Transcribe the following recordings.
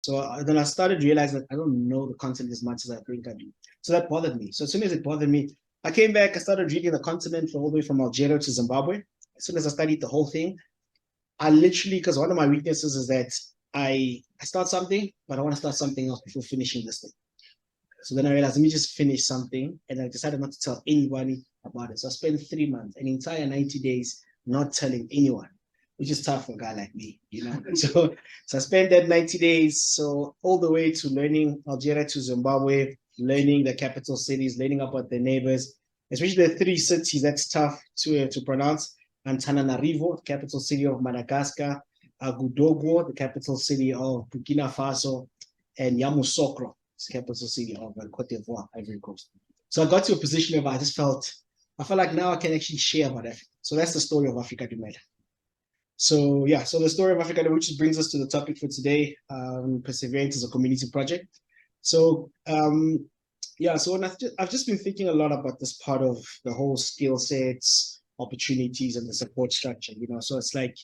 So then I started realizing that I don't know the content as much as I think I do. So that bothered me. So as soon as it bothered me, I came back, I started reading the continent all the way from Algeria to Zimbabwe. As soon as I studied the whole thing, I literally, because one of my weaknesses is that I start something, but I want to start something else before finishing this thing. So then I realized, let me just finish something. And I decided not to tell anybody about it. So I spent 3 months, an entire 90 days, not telling anyone, which is tough for a guy like me, you know. So I spent that 90 days, so all the way to learning Algeria to Zimbabwe, learning the capital cities, learning about their neighbors, especially the 3 cities that's tough to pronounce. Antananarivo, the capital city of Madagascar, Agudogwo, the capital city of Burkina Faso, and Yamoussoukro, the capital city of Cote d'Ivoire, Ivory Coast. So I got to a position where I felt like now I can actually share about Africa. So that's the story of Africa Dumela. So yeah, so the story of Africa, which brings us to the topic for today, Perseverance as a community project. So yeah, so I've just been thinking a lot about this part of the whole skill sets, opportunities, and the support structure, you know. So it's like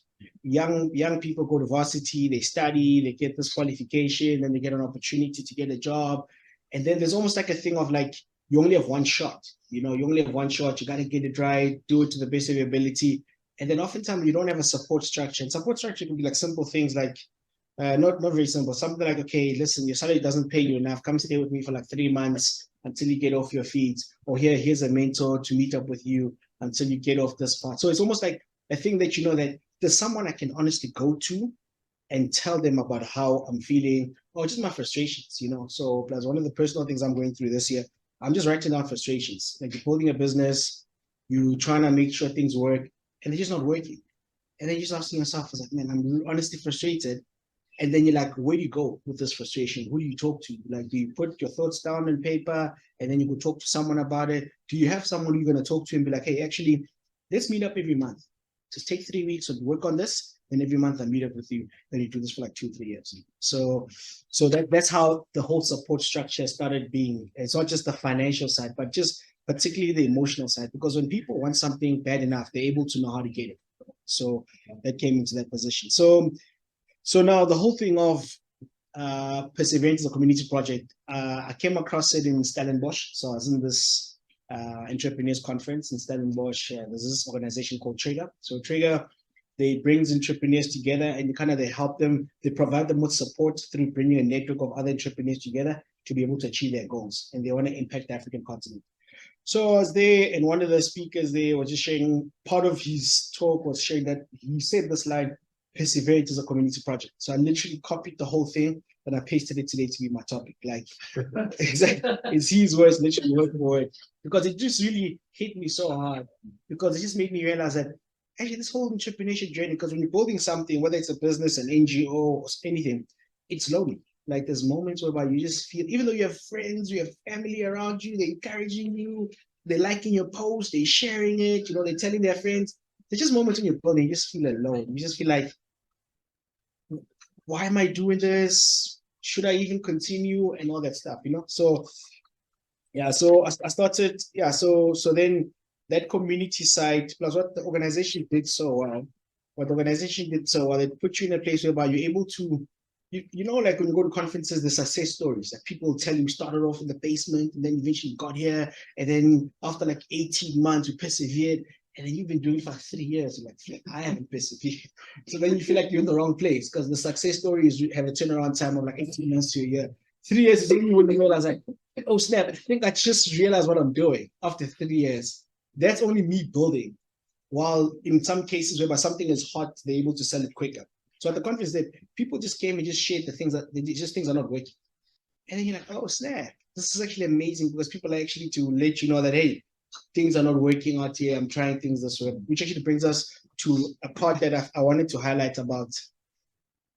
young people go to varsity, they study, they get this qualification, then they get an opportunity to get a job. And then there's almost like a thing of like, you only have one shot, you know, you only have one shot, you got to get it right, do it to the best of your ability. And then oftentimes you don't have a support structure. And support structure can be like simple things like, not very simple, something like, okay, listen, your salary doesn't pay you enough, come stay with me for like 3 months until you get off your feet. Or here's a mentor to meet up with you until you get off this part. So it's almost like a thing that you know that there's someone I can honestly go to and tell them about how I'm feeling or just my frustrations, you know. So plus one of the personal things I'm going through this year, I'm just writing down frustrations. Like you're building a business, you trying to make sure things work, and they're just not working. And then you're just asking yourself, I was like, man, I'm honestly frustrated. And then you're like, where do you go with this frustration? Who do you talk to? Like, do you put your thoughts down on paper and then you go talk to someone about it? Do you have someone who you're going to talk to and be like, hey, actually, let's meet up every month. Just take 3 weeks and work on this. And every month I meet up with you. And you do this for like 2-3 years. So that's how the whole support structure started being. It's not just the financial side, but just particularly the emotional side. Because when people want something bad enough, they're able to know how to get it. So that came into that position. So now the whole thing of Perseverance as a community project, I came across it in Stellenbosch. So I was in this entrepreneurs conference in Stellenbosch. There's this organization called Trigger. So Trigger, they brings entrepreneurs together and they help them, they provide them with support through bringing a network of other entrepreneurs together to be able to achieve their goals. And they want to impact the African continent. So I was there, and one of the speakers there was just sharing, part of his talk was sharing that he said this line, Perseverance as a community project. So I literally copied the whole thing and I pasted it today to be my topic. Like, exactly, it's his words, literally word for word, because it just really hit me so hard, because it just made me realize that actually this whole entrepreneurship journey, because when you're building something, whether it's a business, an NGO, or anything, it's lonely. Like there's moments whereby you just feel, even though you have friends, you have family around you, they're encouraging you, they're liking your post, they're sharing it, you know, they're telling their friends. There's just moments when you're building, you just feel alone. You just feel like, why am I doing this? Should I even continue? And all that stuff, you know? So yeah, so I started, yeah, so then that community side, plus what the organization did so well, they put you in a place whereby you're able to, you know, like when you go to conferences, the success stories that people tell you, started off in the basement and then eventually got here. And then after like 18 months, we persevered. And then you've been doing it for 3 years. You're like, I haven't persevered. So then you feel like you're in the wrong place, because the success stories have a turnaround time of like 18 months to a year. 3 years is only when you realize like, oh snap, I think I just realized what I'm doing after 3 years. That's only me building. While in some cases whereby something is hot, they're able to sell it quicker. So at the conference, that people just came and just shared the things that things are not working. And then you're like, oh snap, this is actually amazing, because people are actually to let you know that, hey, things are not working out here. I'm trying things this way, which actually brings us to a part that I wanted to highlight about.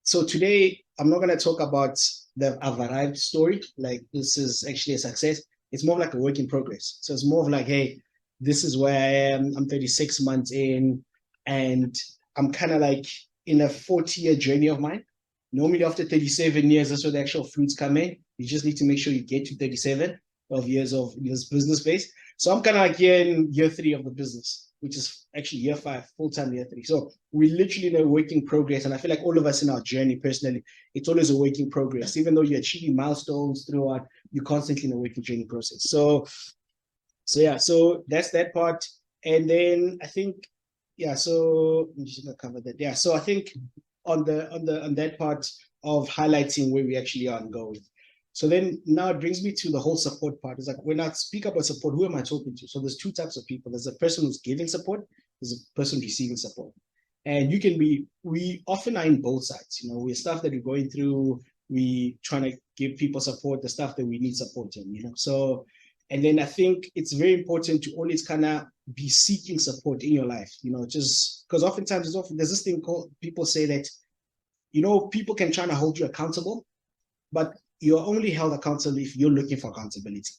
So today, I'm not going to talk about the I've arrived story. Like this is actually a success. It's more like a work in progress. So it's more of like, hey, this is where I am. I'm 36 months in, and I'm kind of like in a 40-year journey of mine. Normally after 37 years, that's where the actual fruits come in. You just need to make sure you get to 37 of years of this business base. So I'm kind of like here in year 3 of the business. which is actually year 5, full-time year 3. So we're literally in a working progress. And I feel like all of us in our journey personally, it's always a working progress. Even though you're achieving milestones throughout, you're constantly in a working training process. So yeah, so that's that part. And then I think, yeah, so I'm just gonna cover that. Yeah, so I think on that part of highlighting where we actually are and going. So then now it brings me to the whole support part. It's like when I speak about support, who am I talking to? So there's 2 types of people. There's a person who's giving support, there's a person receiving support. And we often are in both sides. You know, we're stuff that we're going through, we trying to give people support, the stuff that we need support in, you know. So, and then I think it's very important to always kind of be seeking support in your life, you know, just because oftentimes there's this thing called, people say that, you know, people can try to hold you accountable, but you're only held accountable if you're looking for accountability.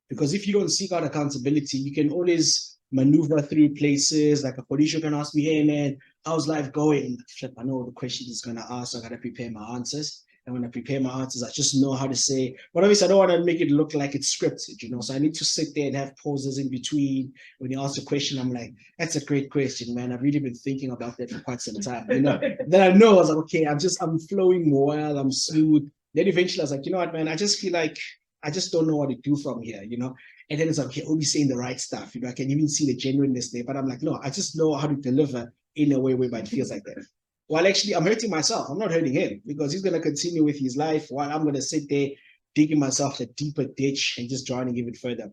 Because if you don't seek out accountability, you can always maneuver through places. Like a police can ask me, hey man, how's life going? Flip, I know the question he's gonna ask, so I gotta prepare my answers. And when I prepare my answers, I just know how to say, but obviously I don't want to make it look like it's scripted, you know. So I need to sit there and have pauses in between. When you ask a question, I'm like, that's a great question, man. I've really been thinking about that for quite some time. You know, then I know I was like, okay, I'm flowing well, I'm smooth. Then eventually I was like, you know what, man, I just feel like I just don't know what to do from here, you know? And then it's like, okay, Obi's saying the right stuff, you know, I can even see the genuineness there, but I'm like, no, I just know how to deliver in a way whereby it feels like that. Well, actually, I'm hurting myself. I'm not hurting him because he's going to continue with his life while I'm going to sit there digging myself a deeper ditch and just drowning even further.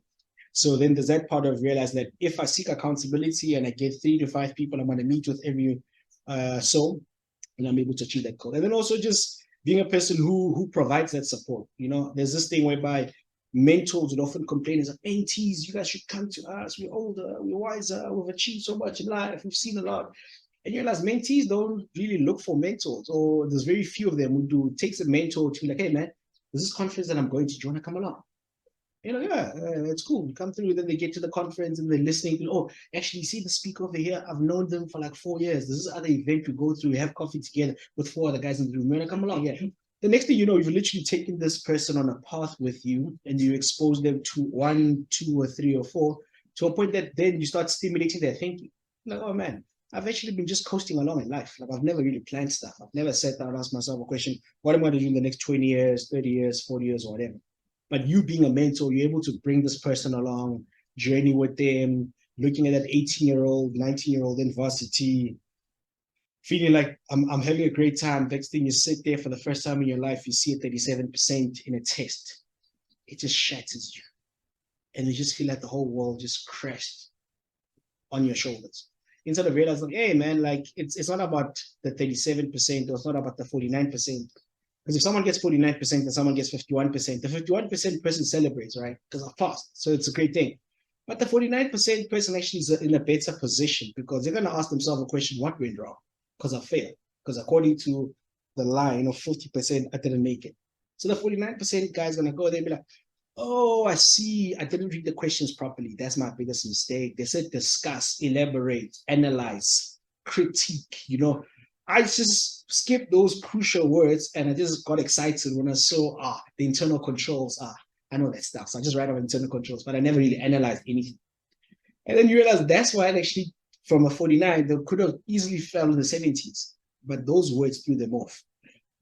So then there's that part of realizing that if I seek accountability and I get 3 to 5 people I'm going to meet with every soul, and I'm able to achieve that goal. And then also just being a person who provides that support. You know, there's this thing whereby mentors would often complain, is like, mentees, you guys should come to us. We're older, we're wiser, we've achieved so much in life, we've seen a lot. And you realize mentees don't really look for mentors, or there's very few of them who do. It takes a mentor to be like, hey man, there's this conference that I'm going to, do you want to come along? You know, yeah, it's cool. Come through, then they get to the conference and they're listening to, oh, actually, see the speaker over here? I've known them for like 4 years. This is other event we go through. We have coffee together with 4 other guys in the room. You want to come along? Yeah. The next thing you know, you've literally taken this person on a path with you and you expose them to 1, 2, or 3, or 4 to a point that then you start stimulating their thinking. Like, oh man, I've actually been just coasting along in life. Like I've never really planned stuff. I've never sat down and asked myself a question, what am I going to do in the next 20 years, 30 years, 40 years, or whatever? But you being a mentor, you're able to bring this person along, journey with them, looking at that 18-year-old, 19-year-old in varsity, feeling like I'm having a great time. Next thing you sit there for the first time in your life, you see a 37% in a test. It just shatters you. And you just feel like the whole world just crashed on your shoulders. Instead of realizing, hey man, like it's not about the 37%, or it's not about the 49%. Because if someone gets 49% and someone gets 51%, the 51% person celebrates, right? Because I passed. So it's a great thing. But the 49% person actually is in a better position because they're going to ask themselves a question, what went wrong? Because I failed. Because according to the line of 50%, I didn't make it. So the 49% guy is going to go there and be like, oh, I see. I didn't read the questions properly. That's my biggest mistake. They said discuss, elaborate, analyze, critique, you know. I just skipped those crucial words and I just got excited when I saw the internal controls. I know that stuff. So I just write about internal controls, but I never really analyzed anything. And then you realize that's why actually from a 49, they could have easily fell in the 70s, but those words threw them off.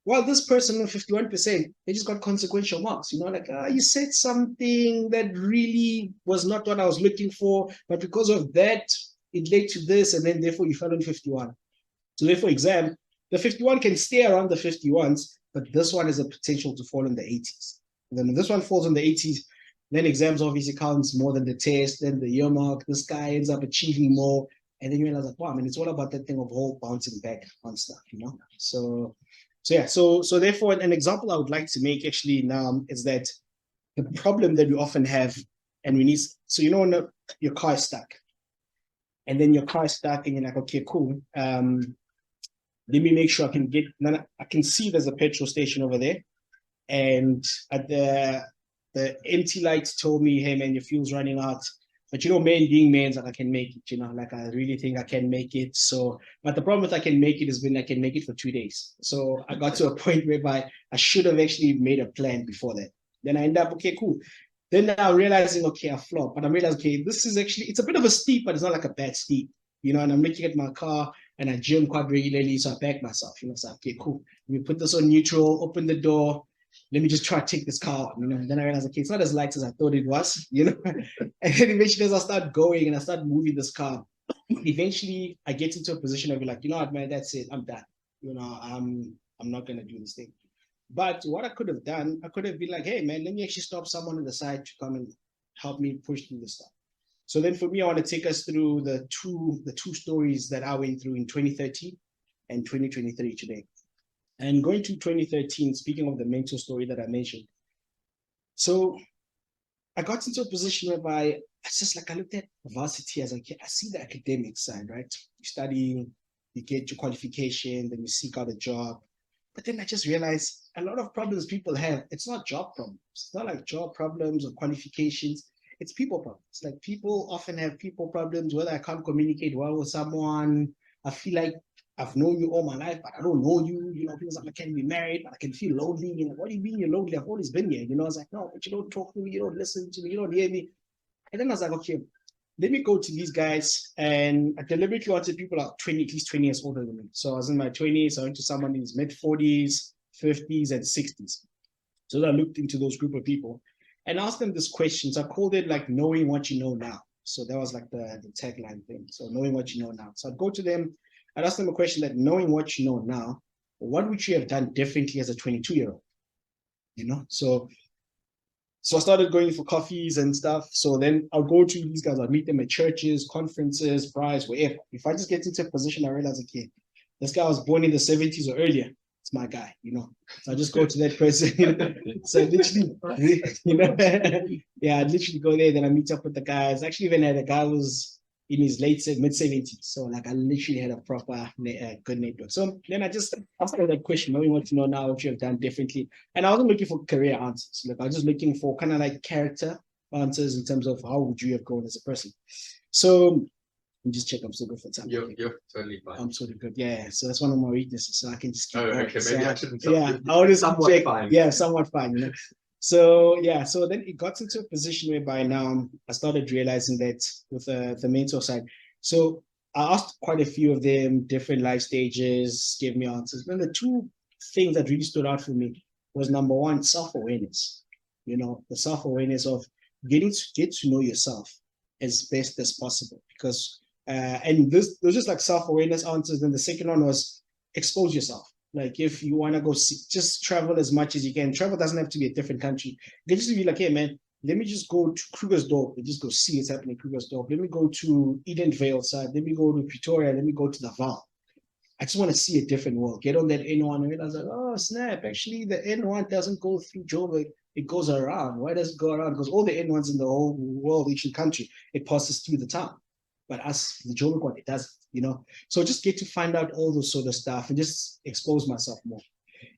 While this person on 51%, they just got consequential marks, you know, like you said something that really was not what I was looking for, but because of that, it led to this, and then therefore you fell on 51. So therefore, exam, the 51 can stay around the 51s, but this one has a potential to fall in the 80s. And then when this one falls in the 80s, then exams obviously counts more than the test, then the year mark, this guy ends up achieving more. And then you realize like, wow, I mean, it's all about that thing of whole bouncing back on stuff, you know? So therefore, an example I would like to make actually now is that the problem that we often have, and we need, so you know, when your car is stuck, and then your car is stuck, and you're like, okay, cool. Let me make sure I can see there's a petrol station over there. And at the empty lights told me, hey man, your fuel's running out. But you know, man being man's like, I can make it, you know, like I really think I can make it. So, but the problem with I can make it is when I can make it for 2 days. So I got to a point whereby I should have actually made a plan before that. Then I end up, okay, cool. Then now realizing, okay, I flopped, but I'm realizing, okay, this is actually, it's a bit of a steep, but it's not like a bad steep, you know, and I'm looking at my car and I gym quite regularly, so I back myself, you know, so okay, cool. Let me put this on neutral, open the door, let me just try to take this car out, you know, and then I realized, okay, it's not as light as I thought it was, you know, and then eventually as I start going and I start moving this car, eventually I get into a position of like, you know what, man, that's it, I'm done, you know, I'm not going to do this thing. But what I could have done, I could have been like, hey, man, let me actually stop someone on the side to come and help me push through this stuff. So then for me, I want to take us through the two stories that I went through in 2013 and 2023 today. And going to 2013, speaking of the mentor story that I mentioned. So I got into a position whereby it's just like I looked at varsity as a kid. I see the academic side, right? You study, you get your qualification, then you seek out a job. But then I just realized a lot of problems people have, it's not job problems. It's not like job problems or qualifications. It's people problems. Like people often have people problems, whether I can't communicate well with someone. I feel like I've known you all my life, but I don't know you. You know, people like, I can't be married, but I can feel lonely. You know, what do you mean you're lonely? I've always been here. You know, I was like, no, but you don't talk to me, you don't listen to me, you don't hear me. And then I was like, okay, let me go to these guys. And I deliberately wanted people like 20, at least 20 years older than me. So I was in my 20s, I went to someone in his mid 40s, 50s, and 60s. So I looked into those group of people and asked them this question. So I called it like knowing what you know now. So that was like the tagline thing. So knowing what you know now. So I'd go to them, I'd ask them a question that knowing what you know now, what would you have done differently as a 22-year-old? You know, so I started going for coffees and stuff. So then I'll go to these guys, I'll meet them at churches, conferences, prize, wherever. If I just get into a position, I realize, okay, this guy was born in the 70s or earlier. It's my guy, you know. So I just go to that person. So literally, you know, yeah, I literally go there, then I meet up with the guys. Actually, even had a guy who was in his mid 70s. So like I literally had a proper good network. So then I started that question, knowing what you know now, what you have done differently. And I wasn't looking for career answers. Like I was just looking for kind of like character answers in terms of how would you have grown as a person. So let me just check I'm still good for time. You're totally fine. I'm totally good. Yeah. So that's one of my weaknesses. So I can just keep going. Okay, maybe so, I shouldn't. Yeah, I'll just somewhat check. fine. Yeah, somewhat fine, you know. So yeah, so then it got into a position whereby now I started realizing that with the mentor side. So I asked quite a few of them, different life stages, gave me answers. And the two things that really stood out for me was number one, self-awareness. You know, the self-awareness of getting to get to know yourself as best as possible. Because and this was just like self-awareness answers. Then the second one was expose yourself. Like if you want to go see, just travel as much as you can. Travel doesn't have to be a different country. It can just be like, hey man, let me just go to Krugersdorp and just go see what's happening in Krugersdorp. Let me go to Edenvale side. Let me go to Pretoria. Let me go to the Vaal. I just want to see a different world. Get on that N1 and I was like, oh snap! Actually, the N1 doesn't go through Joburg. It goes around. Why does it go around? Because all the N1s in the whole world, each country, it passes through the town. But us, the Joburg one, it doesn't. You know. So just get to find out all those sort of stuff and just expose myself more.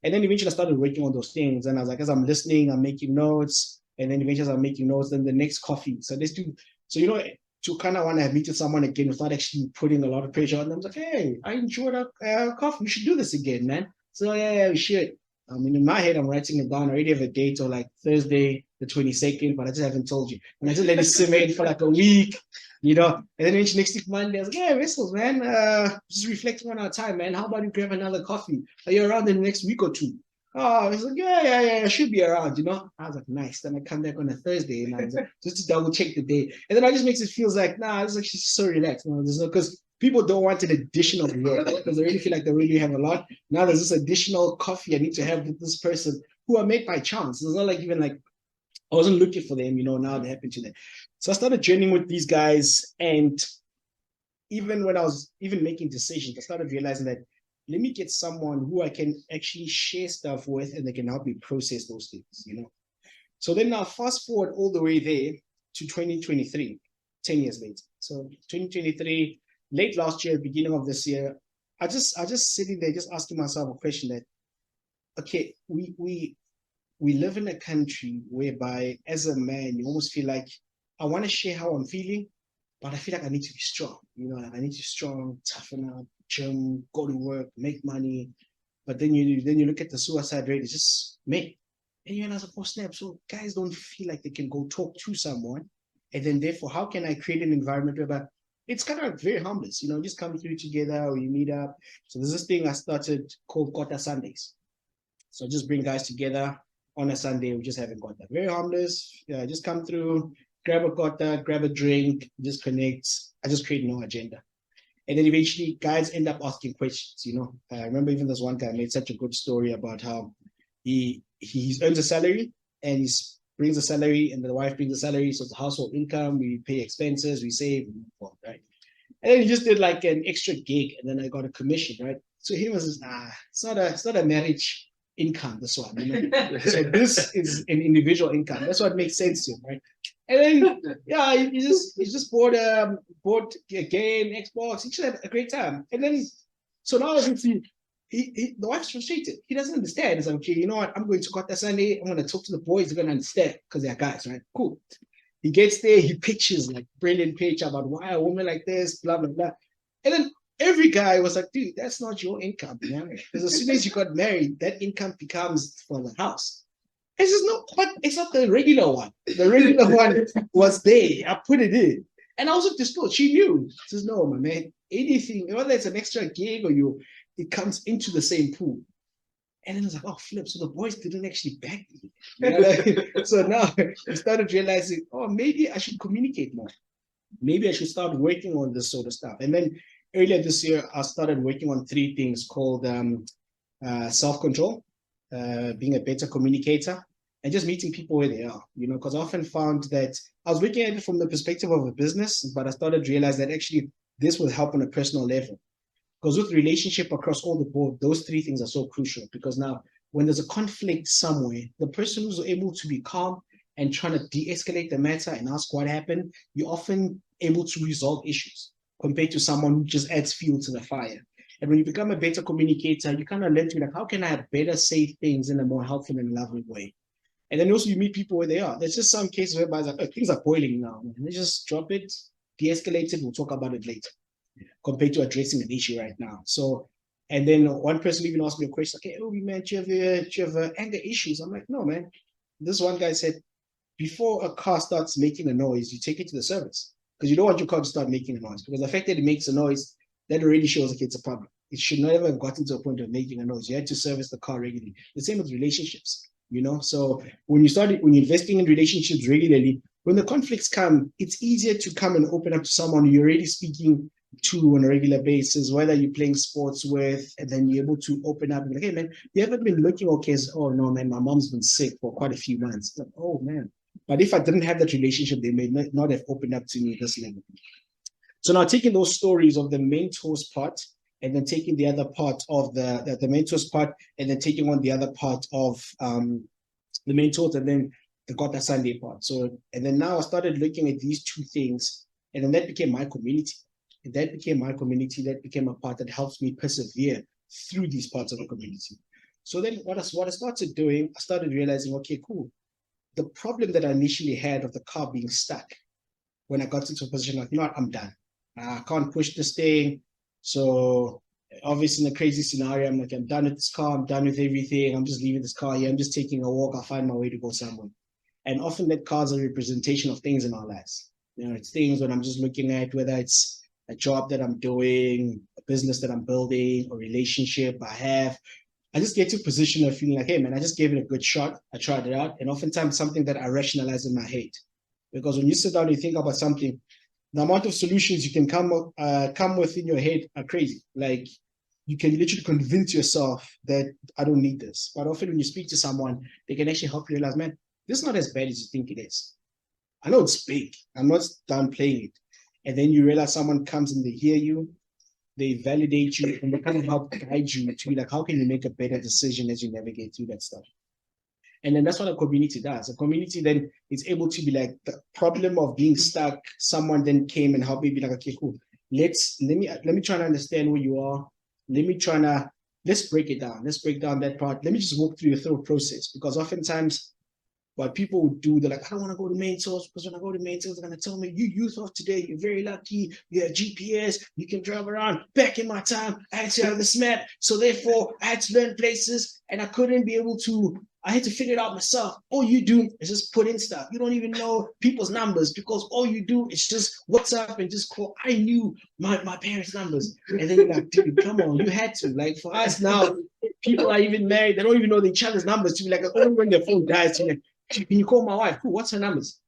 And then eventually I started working on those things. And I was like, as I'm listening, I'm making notes. And then eventually as I'm making notes, then the next coffee. So let's do, so, you know, to kind of want to meet with someone again without actually putting a lot of pressure on them. I was like, hey, I enjoyed our coffee. We should do this again, man. So yeah, we should. I mean, in my head, I'm writing it down. I already have a date or like Thursday, the 22nd, but I just haven't told you. And I just let it simmer in for like a week, you know. And then next week, Monday, I was like, yeah, Wessels, man, just reflecting on our time, man. How about you grab another coffee? Are you around in the next week or two? Oh, he's like, yeah, I should be around, you know. I was like, nice. Then I come back on a Thursday and I was like, just to double check the day. And then I just makes it feels like, nah, it's actually so relaxed. You know, there's no, because people don't want an additional work because they really feel like they really have a lot. Now there's this additional coffee I need to have with this person who I met by chance. It's not like even like I wasn't looking for them, you know, now they happen to them. So I started journeying with these guys. And even when I was even making decisions, I started realizing that let me get someone who I can actually share stuff with and they can help me process those things, you know. So then now fast forward all the way there to 2023, 10 years later. So 2023, late last year, beginning of this year, I just sitting there just asking myself a question that, okay, we live in a country whereby as a man, you almost feel like I want to share how I'm feeling, but I feel like I need to be strong. You know, like I need to be strong, toughen up, gym, go to work, make money. But then you look at the suicide rate, it's just me. And you realize, oh snap, so guys don't feel like they can go talk to someone. And then therefore, how can I create an environment where it's kind of very harmless, just come through together or you meet up. So there's this thing I started called Kota Sundays. So I just bring guys together on a Sunday. We just haven't got that. Very harmless. Yeah, just come through, grab a kota, grab a drink, just connect. I just create no agenda. And then eventually guys end up asking questions, I remember even this one guy made such a good story about how he earns a salary and he brings a salary and the wife brings a salary. So it's household income. We pay expenses, we save, right? And then he just did like an extra gig and then I got a commission, right? So he was, it's not a marriage income, this one. So this is an individual income. That's what makes sense to him, right? And then, yeah, he just bought a game, Xbox. He just had a great time. And then, so now the wife's frustrated. He doesn't understand. It's like, okay, you know what? I'm going to Kota Sunday. I'm going to talk to the boys. They're going to understand because they're guys, right? Cool. He gets there. He pictures like brilliant picture about why a woman like this, blah, blah, blah. And then every guy was like, dude, that's not your income, man. Because as soon as you got married, that income becomes for the house. It's just not, but it's not the regular one. The regular one was there. I put it in. And I was disclosed. She knew. She says, no, my man, anything, whether it's an extra gig or it comes into the same pool. And then I was like, oh, flip. So the boys didn't actually back me. So now I started realizing, oh, maybe I should communicate more. Maybe I should start working on this sort of stuff. And then earlier this year, I started working on 3 things called self-control, being a better communicator, and just meeting people where they are, because I often found that I was looking at it from the perspective of a business, but I started to realize that actually this will help on a personal level. Because with relationship across all the board, those 3 things are so crucial. Because now when there's a conflict somewhere, the person who's able to be calm and trying to de-escalate the matter and ask what happened, you're often able to resolve issues compared to someone who just adds fuel to the fire. And when you become a better communicator, you kind of learn to how can I better say things in a more helpful and loving way? And then also you meet people where they are. There's just some cases whereby it's like, oh, things are boiling now. And they just drop it, de-escalate it, we'll talk about it later, compared to addressing an issue right now. So, and then one person even asked me a question, okay, oh, man, do you have anger issues? I'm like, no, man. This one guy said, before a car starts making a noise, you take it to the service. Because you don't want your car to start making a noise. Because the fact that it makes a noise, that already shows like it's a problem. It should never have gotten to a point of making a noise. You had to service the car regularly. The same with relationships, So when you're investing in relationships regularly, when the conflicts come, it's easier to come and open up to someone you're already speaking to on a regular basis, whether you're playing sports with, and then you're able to open up and be like, hey, man, you haven't been looking okay. Oh, no, man, my mom's been sick for quite a few months. Like, oh, man. But if I didn't have that relationship, they may not have opened up to me this level. So now taking those stories of the mentors part and then taking the other part of the mentors part and then taking on the other part of the mentors and then the Kota Sunday part. So, and then now I started looking at these 2 things and then that became my community. And that became my community. That became a part that helps me persevere through these parts of the community. So then what I started doing, I started realizing, okay, cool. The problem that I initially had of the car being stuck, when I got into a position like, you know what, I'm done. I can't push this thing. So obviously in a crazy scenario, I'm like, I'm done with this car. I'm done with everything. I'm just leaving this car here. I'm just taking a walk. I'll find my way to go somewhere. And often that car is a representation of things in our lives. It's things when I'm just looking at whether it's a job that I'm doing, a business that I'm building, a relationship I have. I just get to a position of feeling like, hey, man, I just gave it a good shot. I tried it out. And oftentimes something that I rationalize in my head. Because when you sit down and you think about something, the amount of solutions you can come with in your head are crazy. Like you can literally convince yourself that I don't need this. But often when you speak to someone, they can actually help you realize, man, this is not as bad as you think it is. I know it's big. I'm not downplaying it. And then you realize someone comes and they hear you, they validate you, and they kind of help guide you to like, how can you make a better decision as you navigate through that stuff? And then that's what a community does. A community then is able to be like the problem of being stuck. Someone then came and helped me be like, okay, cool. Let me try to understand where you are. Let's break it down. Let's break down that part. Let me just walk through your thought process. Because oftentimes what people would do, they're like, I don't want to go to main source because when I go to main source, they're going to tell me, you youth of today, you're very lucky. You have GPS, you can drive around. Back in my time, I had to have this map. So therefore, I had to learn places and I couldn't be able to I had to figure it out myself. All you do is just put in stuff. You don't even know people's numbers because all you do is just WhatsApp and just call. I knew my parents' numbers. And then you're like, dude, come on, you had to. Like for us now, people are even married. They don't even know each other's numbers. To be like, only when their phone dies, you're like, can you call my wife? Cool, what's her numbers?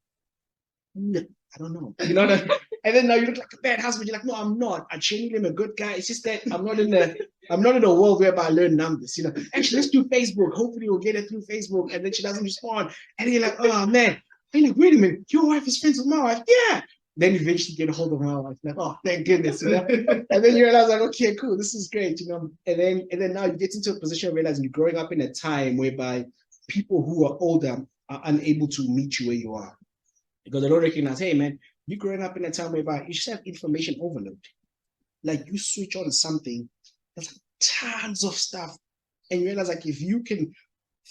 I don't know. You know what I mean? And then now you look like a bad husband. You're like, no, I'm not. I genuinely am a good guy. It's just that I'm not in a world whereby I learn numbers. You know, actually, let's do Facebook. Hopefully, we'll get it through Facebook. And then she doesn't respond. And then you're like, oh man. And you're like, wait a minute, your wife is friends with my wife. Yeah. Then eventually get a hold of my wife. Like, oh, thank goodness. You know? And then you realize, like, okay, cool, this is great. You know, and then now you get into a position of realizing you're growing up in a time whereby people who are older are unable to meet you where you are. Because they don't recognize, hey man, you're growing up in a time whereby you just have information overload. Like you switch on something, there's like tons of stuff. And you realize like if you can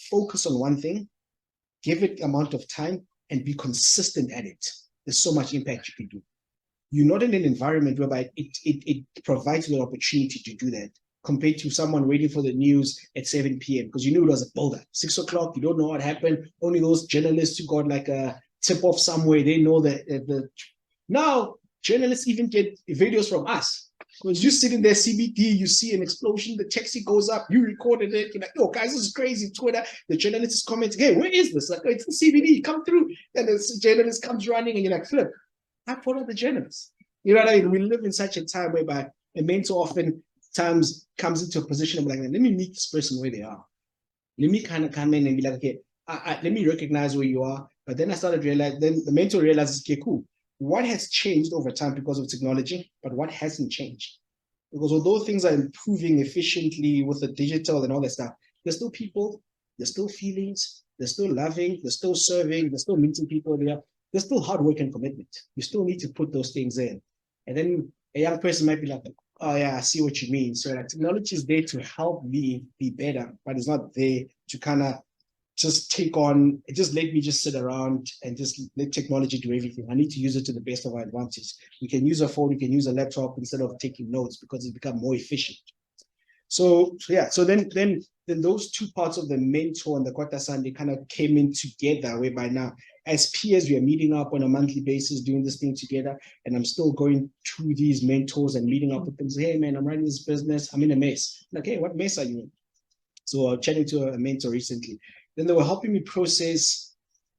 focus on one thing, give it amount of time and be consistent at it, there's so much impact you can do. You're not in an environment whereby it provides you the opportunity to do that compared to someone waiting for the news at 7 p.m. because you knew it was a build-up. 6 o'clock, you don't know what happened. Only those journalists who got like a tip off somewhere, they know that now journalists even get videos from us. Because you sit in their CBD, you see an explosion, the taxi goes up, you recorded it, you're like, yo, guys, this is crazy. Twitter, the journalist is commenting, hey, where is this? Like, it's the CBD, come through. And the journalist comes running, and you're like, Flip, I follow the journalists. You know what I mean? We live in such a time whereby a mentor often times comes into a position of like, let me meet this person where they are. Let me kind of come in and be like, okay, let me recognize where you are. But then I started realizing, then the mentor realizes, okay, cool. What has changed over time because of technology, but what hasn't changed? Because although things are improving efficiently with the digital and all that stuff, there's still people, there's still feelings, there's still loving, there's still serving, there's still meeting people there. There's still hard work and commitment. You still need to put those things in. And then a young person might be like, oh yeah, I see what you mean. So like, technology is there to help me be better, but it's not there to kind of just take on, just let me just sit around and just let technology do everything. I need to use it to the best of our advantage. We can use a phone, we can use a laptop instead of taking notes because it's become more efficient. So yeah, so then those two parts of the mentor and the Kwata-san, they kind of came in together, whereby now as peers, we are meeting up on a monthly basis, doing this thing together. And I'm still going to these mentors and meeting up with them. Say, hey man, I'm running this business. I'm in a mess. Like, hey, what mess are you in? So I was chatting to a mentor recently. Then they were helping me process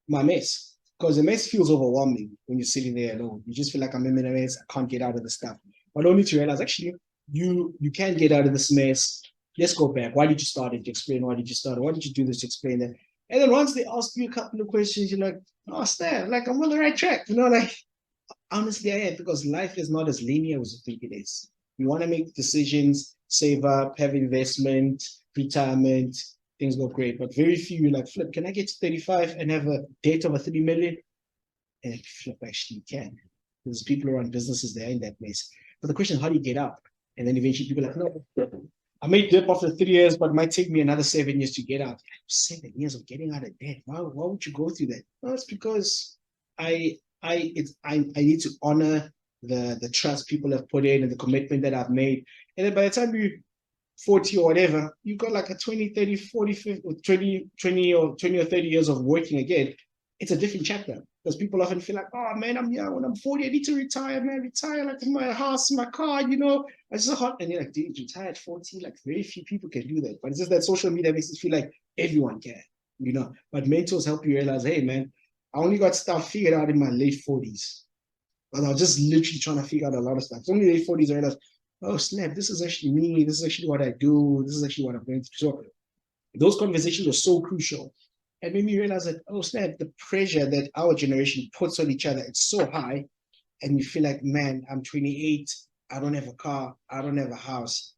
my mess. Because the mess feels overwhelming when you're sitting there alone. You just feel like I'm in a mess. I can't get out of the stuff. But only to realize, actually, you can get out of this mess. Let's go back. Why did you start it? Explain why did you start it? Why did you do this? Explain that. And then once they ask you a couple of questions, you're like, oh, Stan, like I'm on the right track. You know, like honestly, I am, because life is not as linear as you think it is. You want to make decisions, save up, have investment, retirement, things go great. But very few, you're like, Flip, can I get to 35 and have a debt of a 3 million? And Flip, actually can. There's people who run businesses, they're in that mess. But the question is, how do you get out? And then eventually people are like, no, I made debt after 3 years, but it might take me another 7 years to get out. 7 years of getting out of debt. Why would you go through that? Well, it's because I need to honor the trust people have put in and the commitment that I've made. And then by the time you 40 or whatever, you've got like a 20, 30, 40, 50, or 20 or 30 years of working again. It's a different chapter. Because people often feel like, oh man, I'm young. When I'm 40, I need to retire, man. Retire like my house, my car, you know. It's so hot. And you're like, dude, retire at 40? Like very few people can do that. But it's just that social media makes it feel like everyone can, you know. But mentors help you realize, hey man, I only got stuff figured out in my late 40s. But I was just literally trying to figure out a lot of stuff. It's only late 40s I realized, oh snap, this is actually me. This is actually what I do. This is actually what I'm going through. So those conversations are so crucial. And made me realize that, oh snap, the pressure that our generation puts on each other, it's so high. And you feel like, man, I'm 28, I don't have a car, I don't have a house.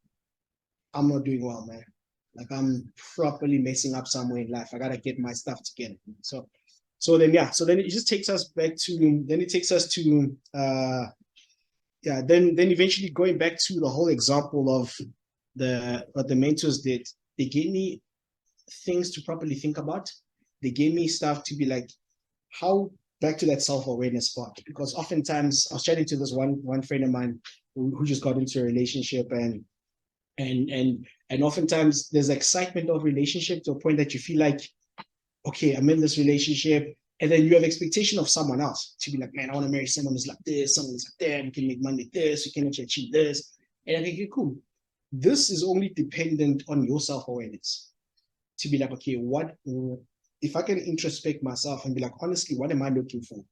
I'm not doing well, man. Like I'm properly messing up somewhere in life. I gotta get my stuff together. So then it just takes us back to, then eventually going back to the whole example of what the mentors did. They gave me things to properly think about. They gave me stuff to be like, how, back to that self-awareness part. Because oftentimes I was chatting to this one friend of mine who just got into a relationship, and oftentimes there's excitement of relationship to a point that you feel like okay, I'm in this relationship, and then you have expectation of someone else to be like, man, I want to marry someone who's like this, someone who's like that, we can make money this, we can actually achieve this. And I think, okay, cool. This is only dependent on your self-awareness to be like, okay, what if I can introspect myself and be like, honestly, what am I looking for?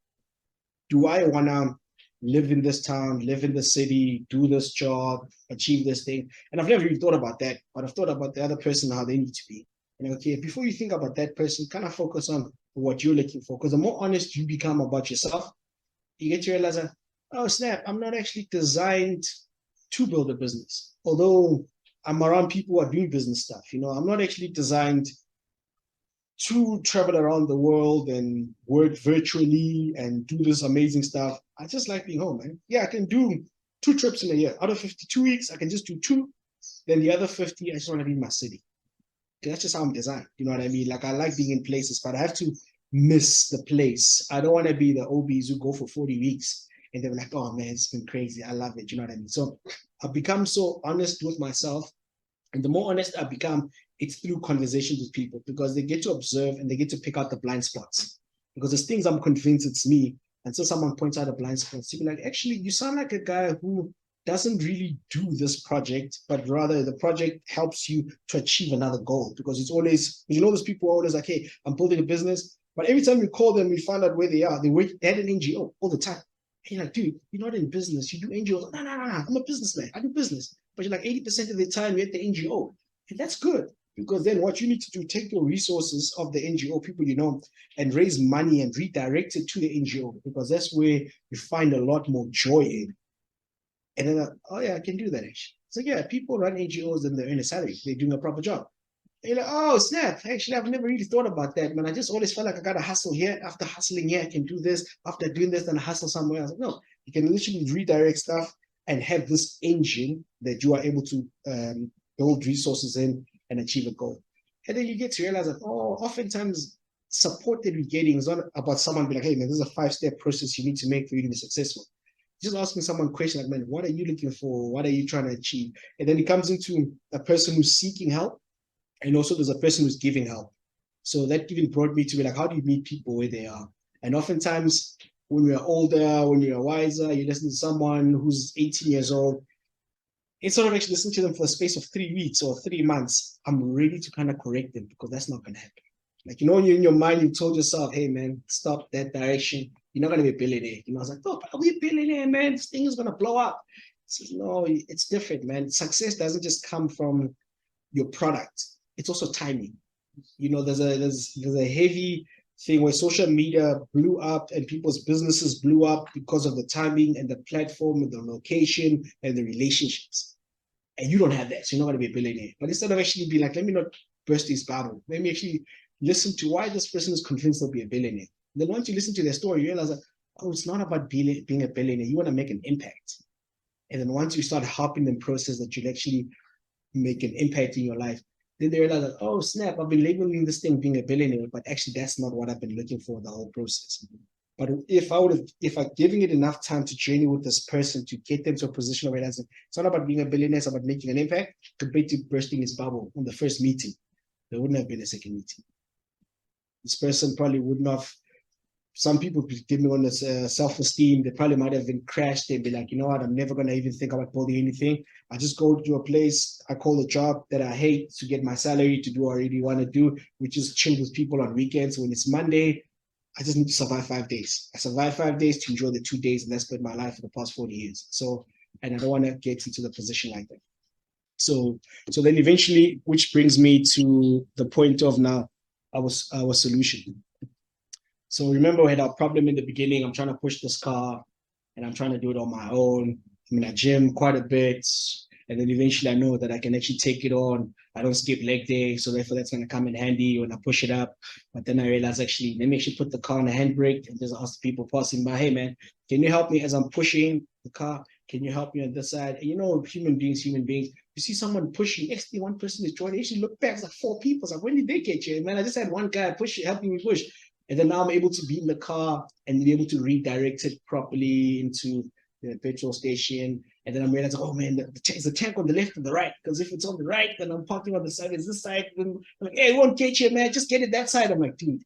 Do I want to live in this town, live in the city, do this job, achieve this thing? And I've never really thought about that, but I've thought about the other person, how they need to be. And okay, before you think about that person, kind of focus on what you're looking for. Because the more honest you become about yourself, you get to realize that, oh, snap, I'm not actually designed to build a business. Although I'm around people who are doing business stuff, I'm not actually designed to travel around the world and work virtually and do this amazing stuff. I just like being home, man. Yeah, I can do 2 trips in a year. Out of 52 weeks, I can just do 2. Then the other 50, I just want to be in my city. That's just how I'm designed. You know what I mean? Like, I like being in places, but I have to miss the place. I don't want to be the OBs who go for 40 weeks and they're like, oh man, it's been crazy. I love it. You know what I mean? So I've become so honest with myself. And the more honest I become, it's through conversations with people, because they get to observe and they get to pick out the blind spots. Because there's things I'm convinced it's me. And so someone points out a blind spot. So you're like, actually, you sound like a guy who doesn't really do this project, but rather the project helps you to achieve another goal. Because it's always, those people are always like, hey, I'm building a business. But every time we call them, we find out where they are. They had an NGO all the time. And you're like, dude, you're not in business. You do NGOs. No, I'm a businessman. I do business. But you're like 80% of the time you're at the NGO. And that's good. Because then what you need to do, take your resources of the NGO, people and raise money and redirect it to the NGO, because that's where you find a lot more joy in. And then, oh yeah, I can do that actually. So yeah, people run NGOs and they earn a salary. They're doing a proper job. And you're like, oh snap, actually, I've never really thought about that, man. I just always felt like I got to hustle here. After hustling here, I can do this. After doing this, then I hustle somewhere else. No, you can literally redirect stuff and have this engine that you are able to build resources in and achieve a goal. And then you get to realize that, oftentimes support that we're getting is not about someone being like, hey, man, this is a 5-step process you need to make for you to be successful. Just asking someone a question like, man, what are you looking for? What are you trying to achieve? And then it comes into a person who's seeking help. And also there's a person who's giving help. So that even brought me to be like, how do you meet people where they are? And oftentimes when we're older, when you're wiser, you listen to someone who's 18 years old, instead of actually listening to them for the space of 3 weeks or 3 months, I'm ready to kind of correct them, because that's not going to happen. Like, you're in your mind, you told yourself, hey, man, stop that direction. You're not going to be a billionaire. I was like, oh, I'll be a billionaire, man. This thing is going to blow up. Says, no, it's different, man. Success doesn't just come from your product. It's also timing. There's a heavy thing where social media blew up and people's businesses blew up because of the timing and the platform and the location and the relationships. And you don't have that, so you're not going to be a billionaire. But instead of actually being like, let me not burst this bubble, let me actually listen to why this person is convinced they'll be a billionaire. And then once you listen to their story, you realize that, oh, it's not about being a billionaire. You want to make an impact. And then once you start helping them process that, you'll actually make an impact in your life. Then they realize that, oh snap, I've been labeling this thing being a billionaire, but actually that's not what I've been looking for the whole process. But if I'm giving it enough time to journey with this person to get them to a position of realizing it's not about being a billionaire, it's about making an impact, compared to bursting his bubble on the first meeting, there wouldn't have been a second meeting. This person probably wouldn't have. Some people give me on this self-esteem. They probably might have been crashed. They'd be like, you know what? I'm never going to even think about building anything. I just go to a place, I call a job that I hate to get my salary to do what I really want to do, which is chill with people on weekends. When it's Monday, I just need to survive 5 days. I survive 5 days to enjoy the 2 days, and that's been my life for the past 40 years. So, and I don't want to get into the position like that. So then eventually, which brings me to the point of now our solution. So remember, we had our problem in the beginning. I'm trying to push this car and I'm trying to do it on my own. I'm in a gym quite a bit. And then eventually I know that I can actually take it on. I don't skip leg day. So therefore that's going to come in handy when I push it up. But then I realized, actually, let me actually put the car on a handbrake and just ask people passing by, hey man, can you help me as I'm pushing the car? Can you help me on this side? And human beings, you see someone pushing, actually one person is joining, they actually look back, it's like 4 people. It's like, when did they get you? Man, I just had one guy helping me push. And then now I'm able to be in the car and be able to redirect it properly into the petrol station. And then I'm realizing, oh man, is the tank on the left or the right? Because if it's on the right, then I'm parking on the side. Is this side? Then I'm like, hey, it won't get you, man. Just get it that side. I'm like, dude,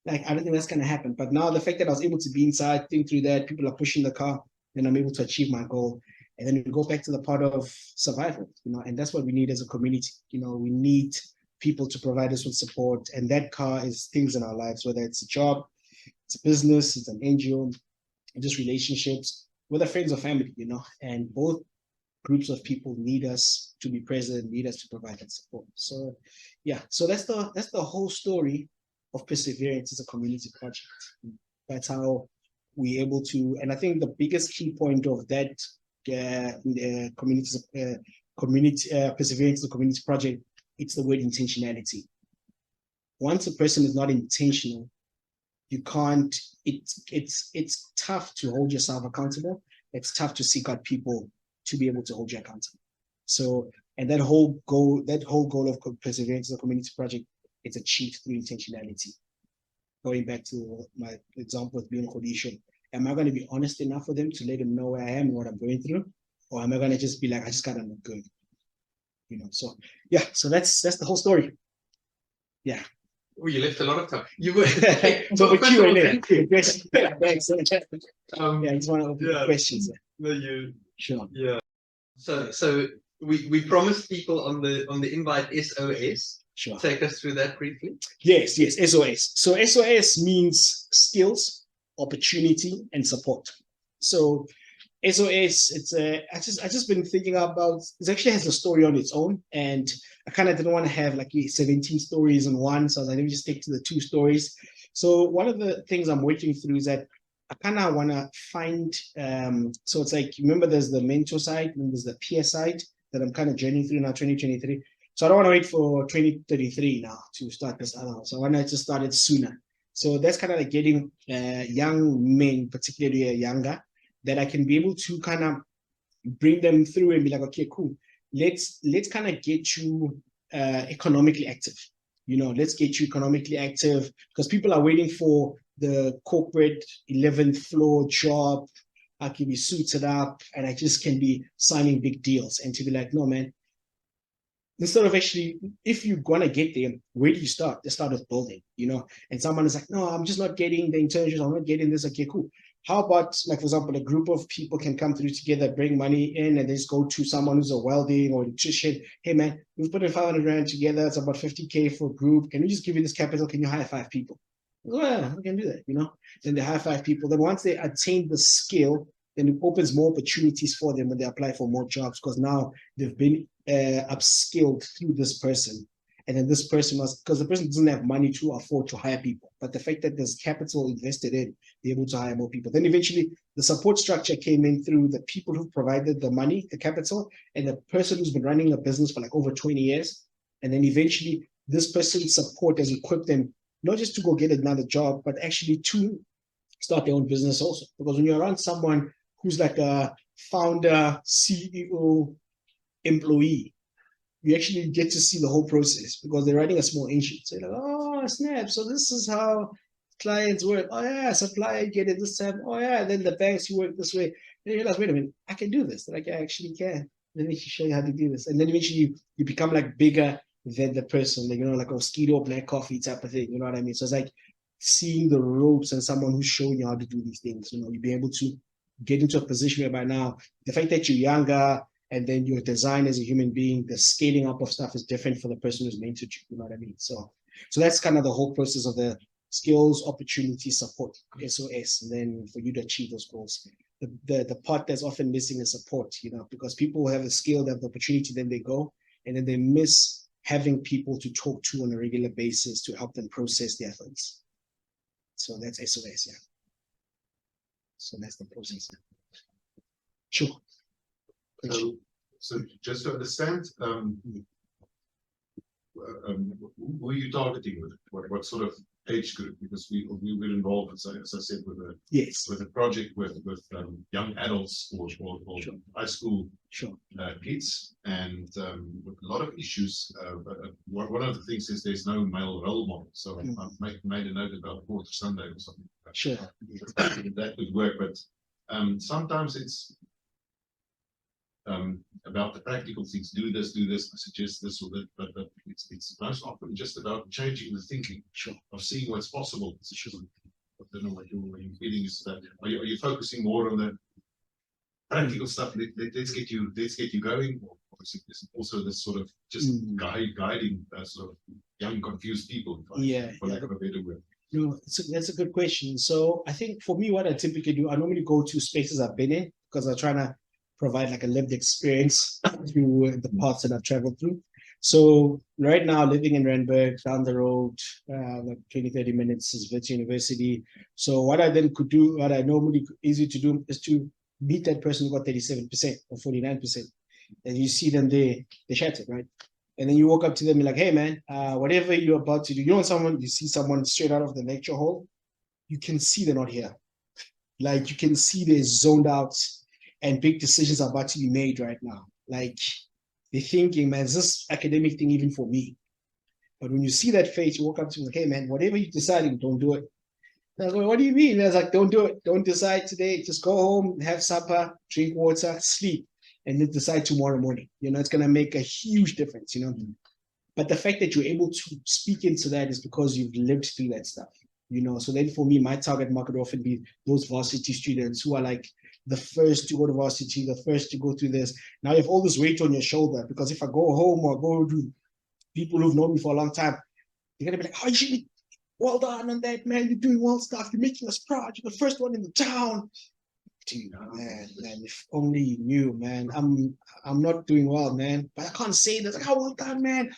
like, I don't think that's going to happen. But now the fact that I was able to be inside, think through that, people are pushing the car, and I'm able to achieve my goal. And then we go back to the part of survival, and that's what we need as a community. We need people to provide us with support. And that car is things in our lives, whether it's a job, it's a business, it's an NGO, just relationships, whether friends or family, and both groups of people need us to be present, need us to provide that support. So yeah, so that's the whole story of Perseverance as a community project. That's how we're able to, and I think the biggest key point of that community Perseverance as a community project, it's the word intentionality. Once a person is not intentional, you can't, it's tough to hold yourself accountable. It's tough to seek out people to be able to hold you accountable. So, and that whole goal of Perseverance as a community project, it's achieved through intentionality. Going back to my example with being Khodisha, am I going to be honest enough with them to let them know where I am and what I'm going through? Or am I going to just be like, I just got to look good? So yeah, so that's the whole story. Yeah. Oh, you left a lot of time. You were so for Q&A. Yeah, I just want to open questions. No, you sure. Yeah. So we promised people on the invite SOS. Sure. Take us through that briefly. Yes, SOS. So SOS means skills, opportunity, and support. So SOS, I just been thinking about, it actually has a story on its own, and I kind of didn't want to have like 17 stories in one, so I was like, let me just stick to the 2 stories. So one of the things I'm working through is that I kind of want to find, so it's like, remember there's the mentor side, and there's the peer side that I'm kind of journeying through now, 2023. So I don't want to wait for 2033 now to start this other. So I want to just start it sooner. So that's kind of like getting young men, particularly younger, that I can be able to kind of bring them through and be like, okay, cool. Let's kind of get you economically active. Let's get you economically active, because people are waiting for the corporate 11th floor job. I can be suited up and I just can be signing big deals, and to be like, no, man, instead of actually, if you're going to get there, where do you start? Let's start with building, and someone is like, no, I'm just not getting the internships. I'm not getting this. Okay, cool. How about, like, for example, a group of people can come through together, bring money in, and just go to someone who's a welding or electrician. Hey, man, we've put in 500 Rand together. It's about 50K for a group. Can we just give you this capital? Can you hire 5 people? Well, yeah, we can do that, Then they hire 5 people. Then once they attain the skill, then it opens more opportunities for them when they apply for more jobs, because now they've been upskilled through this person. And then this person because the person doesn't have money to afford to hire people, but the fact that there's capital invested in, they're able to hire more people. Then eventually the support structure came in through the people who provided the money, the capital, and the person who's been running a business for like over 20 years. And then eventually this person's support has equipped them not just to go get another job, but actually to start their own business also. Because when you're around someone who's like a founder, CEO, employee, you actually get to see the whole process, because they're writing a small engine. So you're like, oh, snap. So this is how clients work. Oh, yeah, supplier get it this time. Oh, yeah, then the banks, you work this way. Then you realize, wait a minute, I can do this. Like, I actually can. Let me show you how to do this. And then eventually you become like bigger than the person, like, like a mosquito, black coffee type of thing. You know what I mean? So it's like seeing the ropes and someone who's showing you how to do these things. You'll be able to get into a position where by now, the fact that you're younger, and then your design as a human being, the scaling up of stuff is different for the person who's mentored you. You know what I mean? So that's kind of the whole process of the skills, opportunity, support, SOS, and then for you to achieve those goals. The part that's often missing is support, because people have the skill, they have the opportunity, then they go, and then they miss having people to talk to on a regular basis to help them process their things. So that's SOS, yeah. So that's the process. Sure. So just to understand, who are you targeting with it? What sort of age group? Because we were involved, as I said, with a project with young adults or sure. High school kids, and with a lot of issues. One of the things is there's no male role model. So I've made a note about Quarter Sunday or something. Sure, that would work, but sometimes it's about the practical things. Do this. I suggest this or that. But it's most often just about changing the thinking of seeing what's possible. I don't know what your feeling is. That are you focusing more on the practical stuff? Let's get you going. Or is it also this sort of just guiding sort of young confused people? For lack of a better word. No, that's a good question. So I think for me, what I typically do, I normally go to spaces I've been in because I'm trying to provide like a lived experience through the paths that I've traveled through. So right now, living in Randburg, down the road, like 20-30 minutes is Wits University. So what I then could do, what I normally easy to do is to meet that person who got 37% or 49%. And you see them there, they shattered, right? And then you walk up to them and like, hey man, whatever you're about to do, you see someone straight out of the lecture hall, you can see they're not here. Like you can see they're zoned out and big decisions are about to be made right now. Like they're thinking, man, is this academic thing even for me? But when you see that face, you walk up to them like, hey man, whatever you're deciding, don't do it. And I was like, what do you mean? And I was like, don't do it. Don't decide today. Just go home, have supper, drink water, sleep, and then decide tomorrow morning. It's going to make a huge difference, But the fact that you're able to speak into that is because you've lived through that stuff, So then for me, my target market will often be those varsity students who are like the first to go to varsity, the first to go through this. Now you have all this weight on your shoulder because if I go home or go to people who've known me for a long time, they're going to be like, oh, you should be well done on that, man. You're doing well stuff. You're making us proud. You're the first one in the town. Dude, man, if only you knew, man. I'm not doing well, man. But I can't say that. Like, well done, man.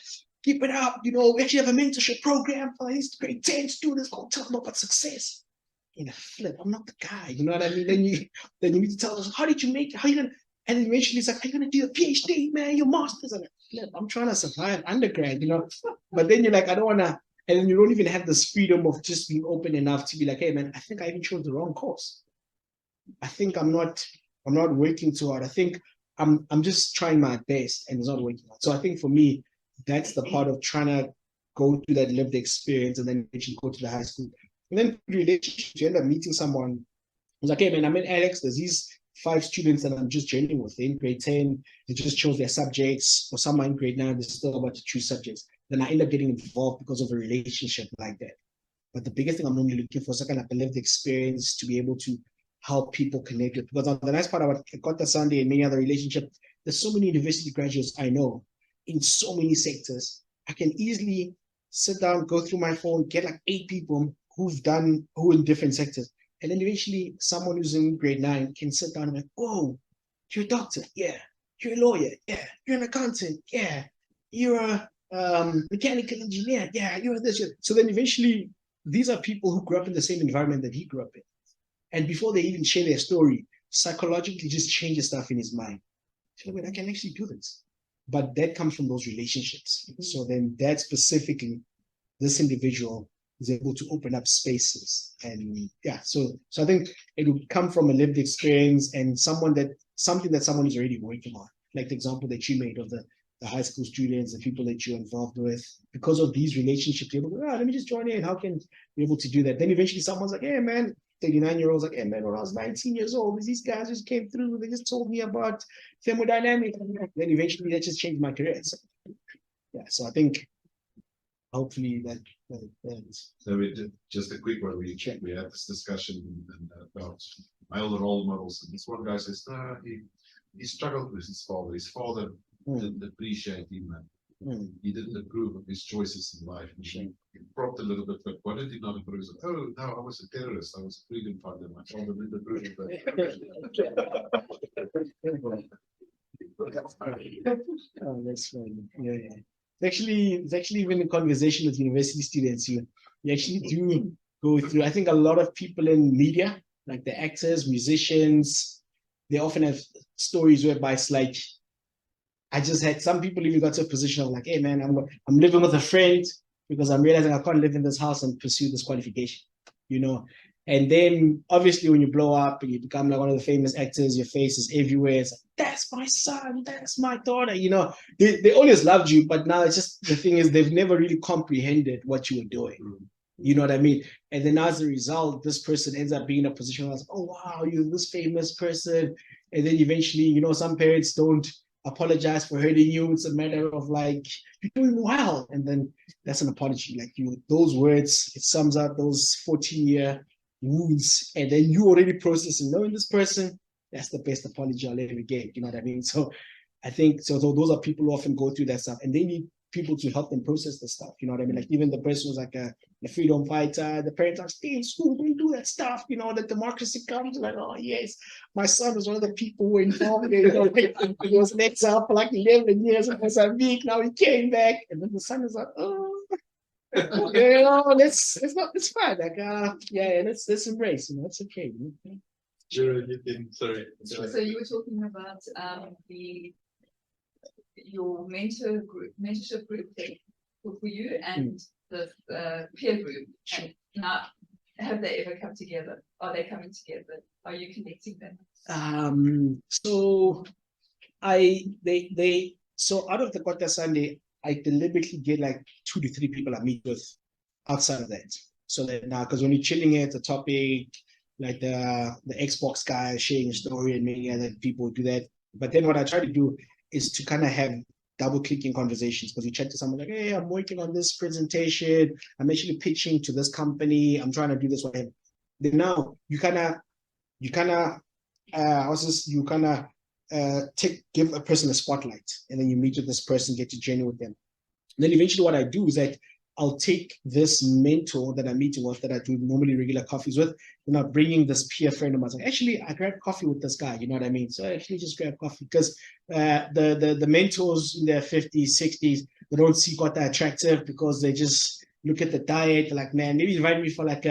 Keep it up. We actually have a mentorship program for these grade 10 students. Go tell them about success. In a flip, I'm not the guy. You know what I mean? Then you need to tell us, how did you make it? How you gonna? And then eventually it's like, are you gonna do a PhD, man? Your master's? And flip, I'm trying to survive undergrad, But then you're like, I don't wanna. And then you don't even have this freedom of just being open enough to be like, hey, man, I think I even chose the wrong course. I think I'm not working too hard. I think I'm just trying my best and it's not working out. So I think for me, that's the part of trying to go through that lived experience and then eventually go to the high school. And then relationships, you end up meeting someone who's like, hey man, I'm in Alex. There's these 5 students that I'm just journeying with in grade 10. They just chose their subjects, or some are in grade 9, they're still about to choose subjects. Then I end up getting involved because of a relationship like that. But the biggest thing I'm normally looking for is a kind of a lived experience to be able to help people connect with. Because the nice part about Kota Sunday and many other relationships, there's so many university graduates I know in so many sectors. I can easily sit down, go through my phone, get like 8 people who in different sectors. And then eventually someone who's in grade 9 can sit down and be like, oh, you're a doctor. Yeah. You're a lawyer. Yeah. You're an accountant. Yeah. You're a mechanical engineer. Yeah. You're this. So then eventually these are people who grew up in the same environment that he grew up in. And before they even share their story, psychologically just changes stuff in his mind. So wait, I can actually do this. But that comes from those relationships. So then that specifically, this individual is able to open up spaces. And so I think it would come from a lived experience and something that someone is already working on. Like the example that you made of the high school students, the people that you're involved with. Because of these relationships, you're able to, let me just join in. How can be able to do that? Then eventually someone's like, hey man, 39-year-olds like, hey man, when I was 19 years old, these guys just came through, they just told me about thermodynamics. Then eventually that just changed my career. So I think hopefully that So just a quick one. We had this discussion about male role models, and this one guy says, he struggled with his father. His father didn't appreciate him. He didn't approve of his choices in life. He propped a little bit, but what did he not approve of? Oh, no, I was a terrorist. I was a freedom fighter. My father didn't approve of that. Oh, that's funny. Yeah. It's actually even in conversation with university students, you actually do go through. I think a lot of people in media, like the actors, musicians, they often have stories whereby it's like, I just had some people even got to a position of like, hey man, I'm living with a friend because I'm realizing I can't live in this house and pursue this qualification, And then obviously when you blow up and you become like one of the famous actors, your face is everywhere. It's like, that's my son, that's my daughter, They always loved you, but now it's just, the thing is they've never really comprehended what you were doing. You know what I mean? And then as a result, this person ends up being in a position where it's like, oh wow, you're this famous person. And then eventually, you know, some parents don't apologize for hurting you. It's a matter of like, you're doing well. And then that's an apology. Like those words, it sums up those 14-year wounds. And then you already processing, knowing this person, that's the best apology I'll ever get. You know what I mean? So I think, so those are people who often go through that stuff. And they need people to help them process the stuff. You know what I mean? Like even the person who's like a freedom fighter, the parents are stay in school, don't do that stuff. You know, the democracy comes like, oh yes, my son was one of the people who were involved in it. You know, he was an exile for like 11 years in Mozambique. Now he came back, and then the son is like, oh. You know, it's fine. Like, yeah, let's embrace. You know, it's okay. Sorry. So you were talking about your mentorship group for you and the peer group. And now, have they ever come together? Are they coming together? Are you connecting them? So so out of the Kota Sunday, I deliberately get like 2 to 3 people I meet with outside of that. So that now, because when you're chilling at the topic, like the Xbox guy sharing a story and many other people do that. But then what I try to do is to kind of have double-clicking conversations, because you chat to someone like, hey, I'm working on this presentation, I'm actually pitching to this company, I'm trying to do this, whatever. Then now you kind of give a person a spotlight, and then you meet with this person, get to journey with them. And then eventually what I do is that I'll take this mentor that I'm meeting with, that I do normally regular coffees with, and I'm bringing this peer friend of mine. Like, actually, I grabbed coffee with this guy, you know what I mean? So I actually just grab coffee, because the mentors in their 50s, 60s, they don't see quite that attractive, because they just look at the diet, like, man, maybe invite me for like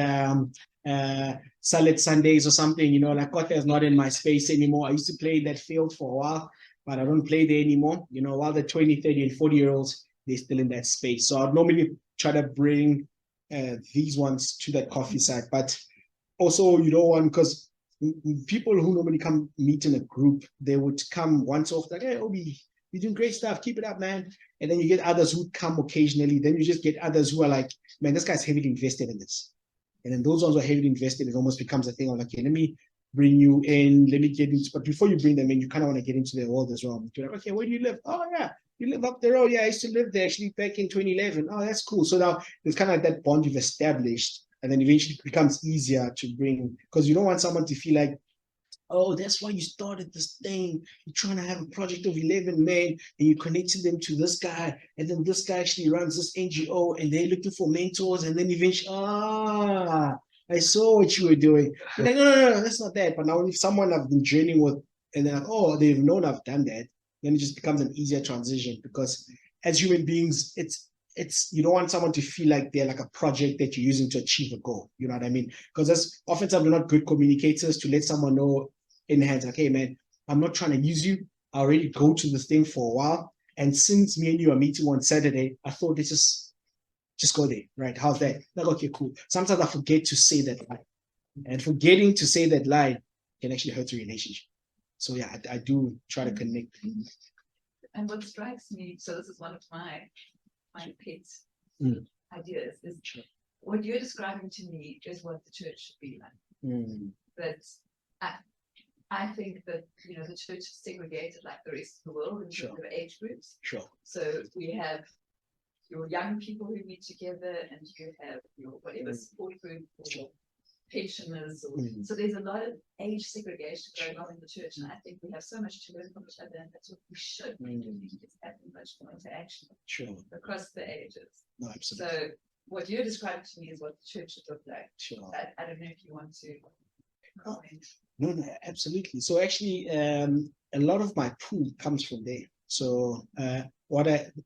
salad Sundays or something, you know, like Kota is not in my space anymore. I used to play in that field for a while, but I don't play there anymore. You know, while the 20, 30, and 40-year-olds, they're still in that space. So I'd normally try to bring these ones to that coffee side. But also, you don't want, because people who normally come meet in a group, they would come once off, like, hey, Obi, you're doing great stuff, keep it up, man. And then you get others who come occasionally. Then you just get others who are like, man, this guy's heavily invested in this. And then those ones who are heavily invested, it almost becomes a thing of like, okay, let me bring you in, let me get into, but before you bring them in, you kind of want to get into their world as well. You're like, okay, where do you live? Oh, yeah, you live up the road. Yeah, I used to live there actually back in 2011. Oh, that's cool. So now there's kind of like that bond you've established, and then eventually it becomes easier to bring, because you don't want someone to feel like, oh, that's why you started this thing. You're trying to have a project of 11 men, and you connected them to this guy, and then this guy actually runs this NGO, and they're looking for mentors, and then eventually, I saw what you were doing. You're like, no, that's not that. But now if someone I've been journeying with, and they're like, oh, they've known I've done that, then it just becomes an easier transition, because as human beings, it's you don't want someone to feel like they're like a project that you're using to achieve a goal. You know what I mean? Because that's oftentimes we're not good communicators to let someone know in hands, like, hey man, I'm not trying to use you. I already go to this thing for a while. And since me and you are meeting on Saturday, I thought it's just go there, right? How's that? Like, okay, cool. Sometimes I forget to say that line. And forgetting to say that line can actually hurt a relationship. So yeah, I do try to connect. And what strikes me, so this is one of my pet ideas, is what you're describing to me is what the church should be like. But I think that, you know, the church is segregated like the rest of the world in terms of age groups. So we have your young people who meet together, and you have your whatever support group or pensioners. So there's a lot of age segregation going on in the church, and I think we have so much to learn from each other, and that's what we should be doing, is having much more interaction across the ages. No, absolutely. So what you're describing to me is what the church should look like. I don't know if you want to comment. No, absolutely. So actually, a lot of my pool comes from there. So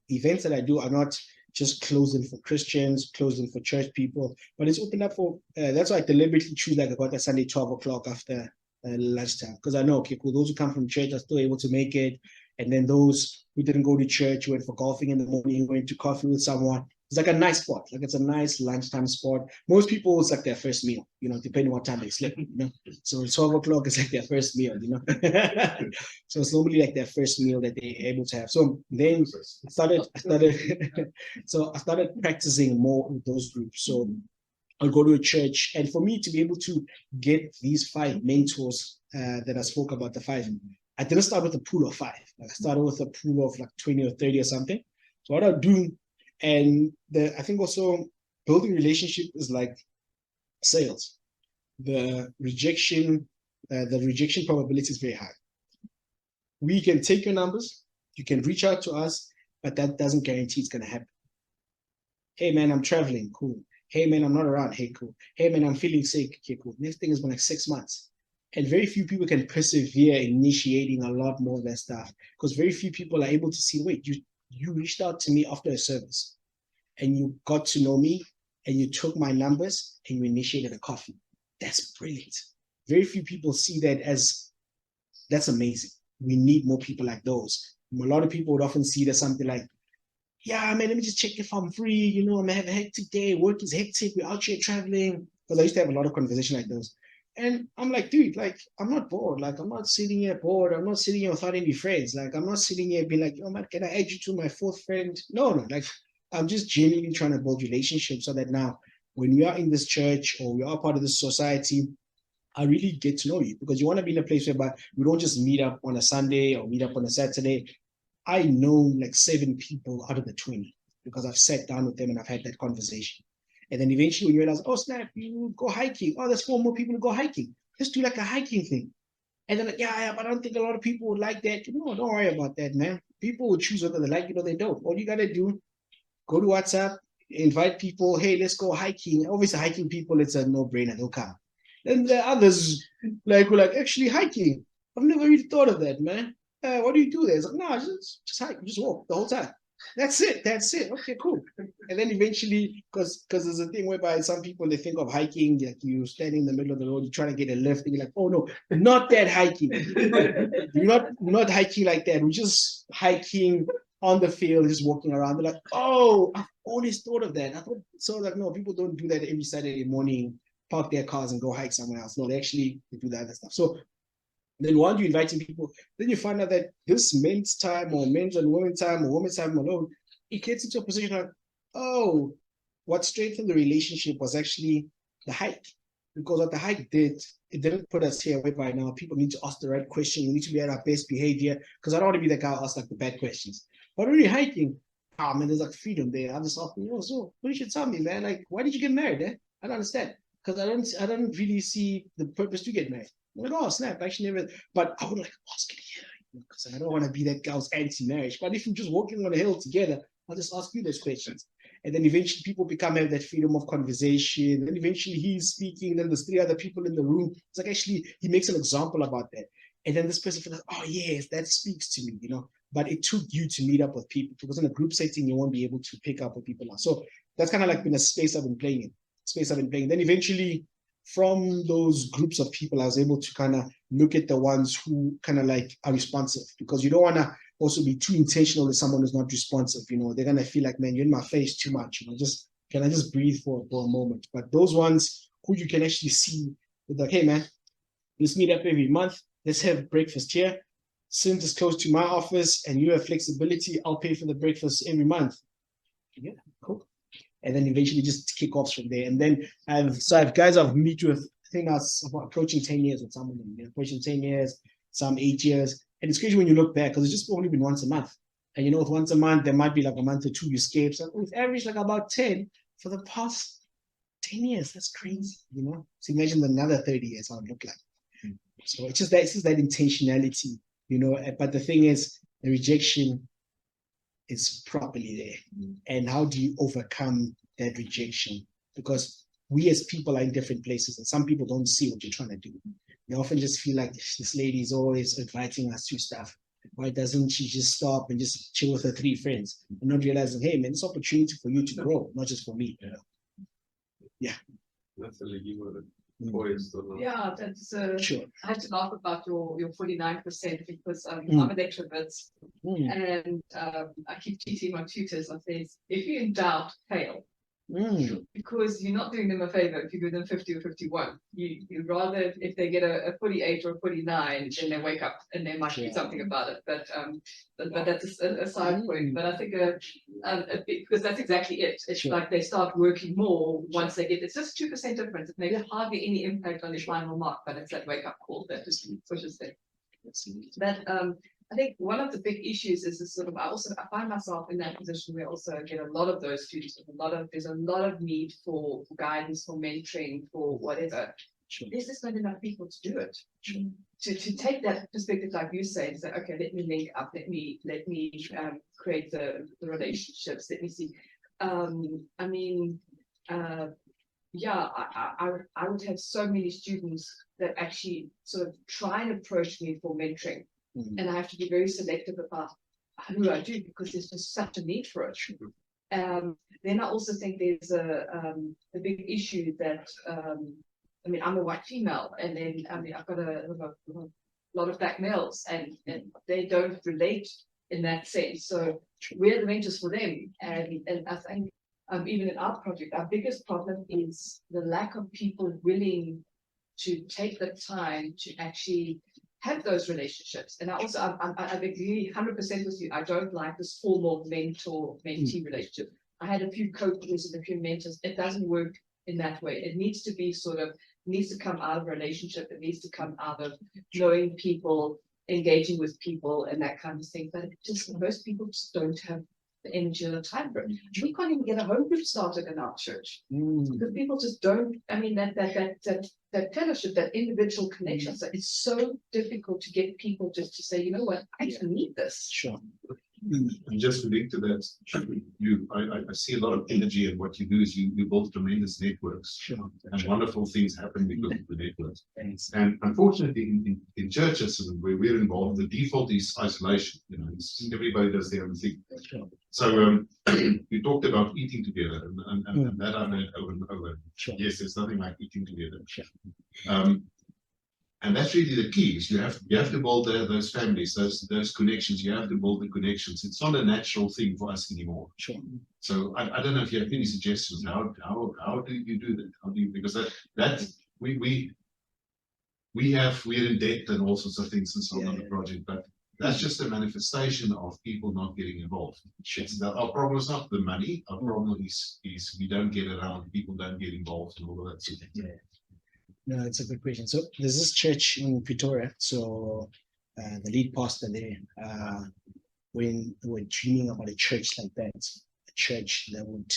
events that I do are not just closed in for Christians, closed in for church people, but it's open up for, that's why I deliberately choose like about a Sunday 12 o'clock after lunchtime, because I know, okay, cool, those who come from church are still able to make it. And then those who didn't go to church, who went for golfing in the morning, went to coffee with someone. It's like a nice spot. Like it's a nice lunchtime spot. Most people, it's like their first meal, you know, depending what time they sleep, you know. So 12 o'clock is like their first meal, you know. So it's normally like their first meal that they're able to have. So then I started practicing more with those groups. So I'll go to a church. And for me to be able to get these 5 mentors that I spoke about, the 5, I didn't start with a pool of 5. Like I started with a pool of like 20 or 30 or something. So what I'll do, and I think also building relationship is like sales. The rejection probability is very high. We can take your numbers, you can reach out to us, but that doesn't guarantee it's going to happen. Hey man, I'm traveling, cool. Hey man, I'm not around, hey cool. Hey man, I'm feeling sick, okay cool. Next thing is been like 6 months. And very few people can persevere initiating a lot more of that stuff, because very few people are able to see, wait, you reached out to me after a service and you got to know me and you took my numbers and you initiated a coffee. That's brilliant. Very few people see that as, that's amazing. We need more people like those. A lot of people would often see that something like, yeah, man, let me just check if I'm free. You know, I'm gonna have a hectic day. Work is hectic. We're out here traveling. Because I used to have a lot of conversation like those. And I'm like, dude, like, I'm not bored. Like, I'm not sitting here bored. I'm not sitting here without any friends. Like, I'm not sitting here being like, oh man, can I add you to my 4th friend? No. Like, I'm just genuinely trying to build relationships so that now when we are in this church or we are part of this society, I really get to know you, because you want to be in a place where we don't just meet up on a Sunday or meet up on a Saturday. I know like 7 people out of the 20 because I've sat down with them and I've had that conversation. And then eventually when you realize, oh snap, you go hiking. Oh, there's 4 more people to go hiking. Let's do like a hiking thing. And then like, yeah, but I don't think a lot of people would like that. No, don't worry about that, man. People will choose whether they like it or they don't. All you got to do, go to WhatsApp, invite people. Hey, let's go hiking. Obviously hiking people, it's a no-brainer. They'll come. Then the others like were like, actually hiking. I've never really thought of that, man. What do you do there? It's like, no, just hike, just walk the whole time. That's it. Okay, cool. And then eventually, because there's a thing whereby some people, they think of hiking, like you standing in the middle of the road, you're trying to get a lift, and you're like, oh no, not that hiking. You're not hiking like that. We're just hiking on the field, just walking around. They're like, oh, I've always thought of that. I thought so. Like, no, people don't do that every Saturday morning, park their cars and go hike somewhere else. No, they do the other stuff. So then once you're inviting people, then you find out that this men's time or men's and women's time or women's time alone, it gets into a position like, oh, what strengthened the relationship was actually the hike. Because what the hike did, it didn't put us here whereby now people need to ask the right question. We need to be at our best behavior, because I don't want to be the guy who asks like the bad questions. But when you're hiking, man, there's like freedom there. I'm just asking, oh, so what you should tell me, man? Like, why did you get married? I don't understand. Because I don't really see the purpose to get married. I'm like, oh, snap, I actually never, but I would like ask it here, because I don't want to be that guy's anti-marriage. But if you're just walking on a hill together, I'll just ask you those questions. And then eventually people have that freedom of conversation. Then eventually he's speaking, then there's 3 other people in the room. It's like, actually, he makes an example about that. And then this person feels like, oh yes, that speaks to me, you know. But it took you to meet up with people, because in a group setting, you won't be able to pick up what people are. So that's kind of like been a space I've been playing in. Then eventually, from those groups of people, I was able to kind of look at the ones who kind of like are responsive, because you don't want to also be too intentional with someone who's not responsive. You know, they're going to feel like, man, you're in my face too much. You know, can I just breathe for a moment? But those ones who you can actually see, like, hey, man, let's meet up every month. Let's have breakfast here. Since it's close to my office and you have flexibility, I'll pay for the breakfast every month. Yeah, cool. And then eventually just kick off from there. And then I have guys I've met with, I think I was approaching 10 years with some of them, approaching 10 years, some 8 years. And it's crazy when you look back, because it's just only been once a month. And you know, with once a month, there might be like a month or 2 you escape. So we've averaged like about 10 for the past 10 years. That's crazy, you know? So imagine another 30 years, how it look like. So it's just that intentionality, you know? But the thing is, the rejection is properly there. And how do you overcome that rejection? Because we as people are in different places, and some people don't see what you're trying to do. They often just feel like this lady is always inviting us to stuff. Why doesn't she just stop and just chill with her 3 friends and not realizing, hey man, it's an opportunity for you to grow, not just for me. Yeah. That's a lady word. Poised or not. Yeah, that's Sure. I had to laugh about your 49%, because I'm an extrovert, and I keep teaching my tutors. I say, if you in doubt, fail. because you're not doing them a favor if you give them 50 or 51. You rather, if they get a 48 or a 49, then they wake up and they might do something about it. But that's a side point. But I think because that's exactly it. It's like they start working more once they get. It's just 2% difference. It makes hardly any impact on their final mark, but it's that wake up call that just pushes them. But I think one of the big issues is this sort of, I find myself in that position where I also get a lot of those students with there's a lot of need for guidance, for mentoring, for whatever. There's just not enough people to do it. To take that perspective, like you say, to say, okay, let me link up, let me create the relationships, let me see. I mean, yeah, I would have so many students that actually sort of try and approach me for mentoring. And I have to be very selective about who I do because there's just such a need for it. Then I also think there's a big issue that, I mean, I'm a white female, and then I mean, I've got a lot of black males, and they don't relate in that sense. So we're the mentors for them. And I think even in our project, our biggest problem is the lack of people willing to take the time to actually have those relationships. And I also, I agree 100% with you. I don't like this formal mentor-mentee relationship. I had a few coaches and a few mentors. It doesn't work in that way. It needs to be needs to come out of a relationship. It needs to come out of knowing people, engaging with people, and that kind of thing. But most people just don't have the energy or the time for it. We can't even get a home group started in our church because people just don't. I mean, that fellowship, that individual connection. So it's so difficult to get people just to say, you know what, I need this. Sure. And just to link to that, I see a lot of energy, and what you do is you build tremendous networks. Sure. And wonderful things happen because of the networks. And unfortunately, in churches where we're involved, the default is isolation. You know, everybody does their own thing. Sure. So we talked about eating together, and that I've heard over and over. Sure. Yes, there's nothing like eating together. Sure. And that's really the key. Is you have to build those families, those connections. You have to build the connections. It's not a natural thing for us anymore. Sure. So I don't know if you have any suggestions. How do you do that? How do you, because that we're in debt and all sorts of things and so on the project, but that's just a manifestation of people not getting involved. Our problem is not the money. Our problem is we don't get around. People don't get involved and all of that sort of thing. No, it's a good question. So there's this church in Pretoria. So the lead pastor there, when we were dreaming about a church like that, a church that would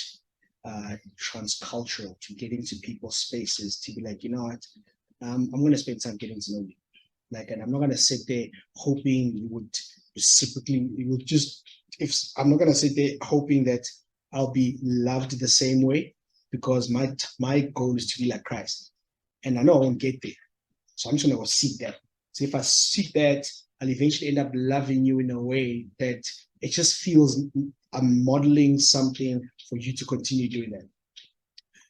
transcultural, to get into people's spaces, to be like, you know what, I'm going to spend time getting to know you. Like, and I'm not going to sit there hoping you would reciprocally, I'm not going to sit there hoping that I'll be loved the same way, because my goal is to be like Christ. And I know I won't get there. So I'm just going to go seek that. So if I seek that, I'll eventually end up loving you in a way that it just feels I'm modeling something for you to continue doing that.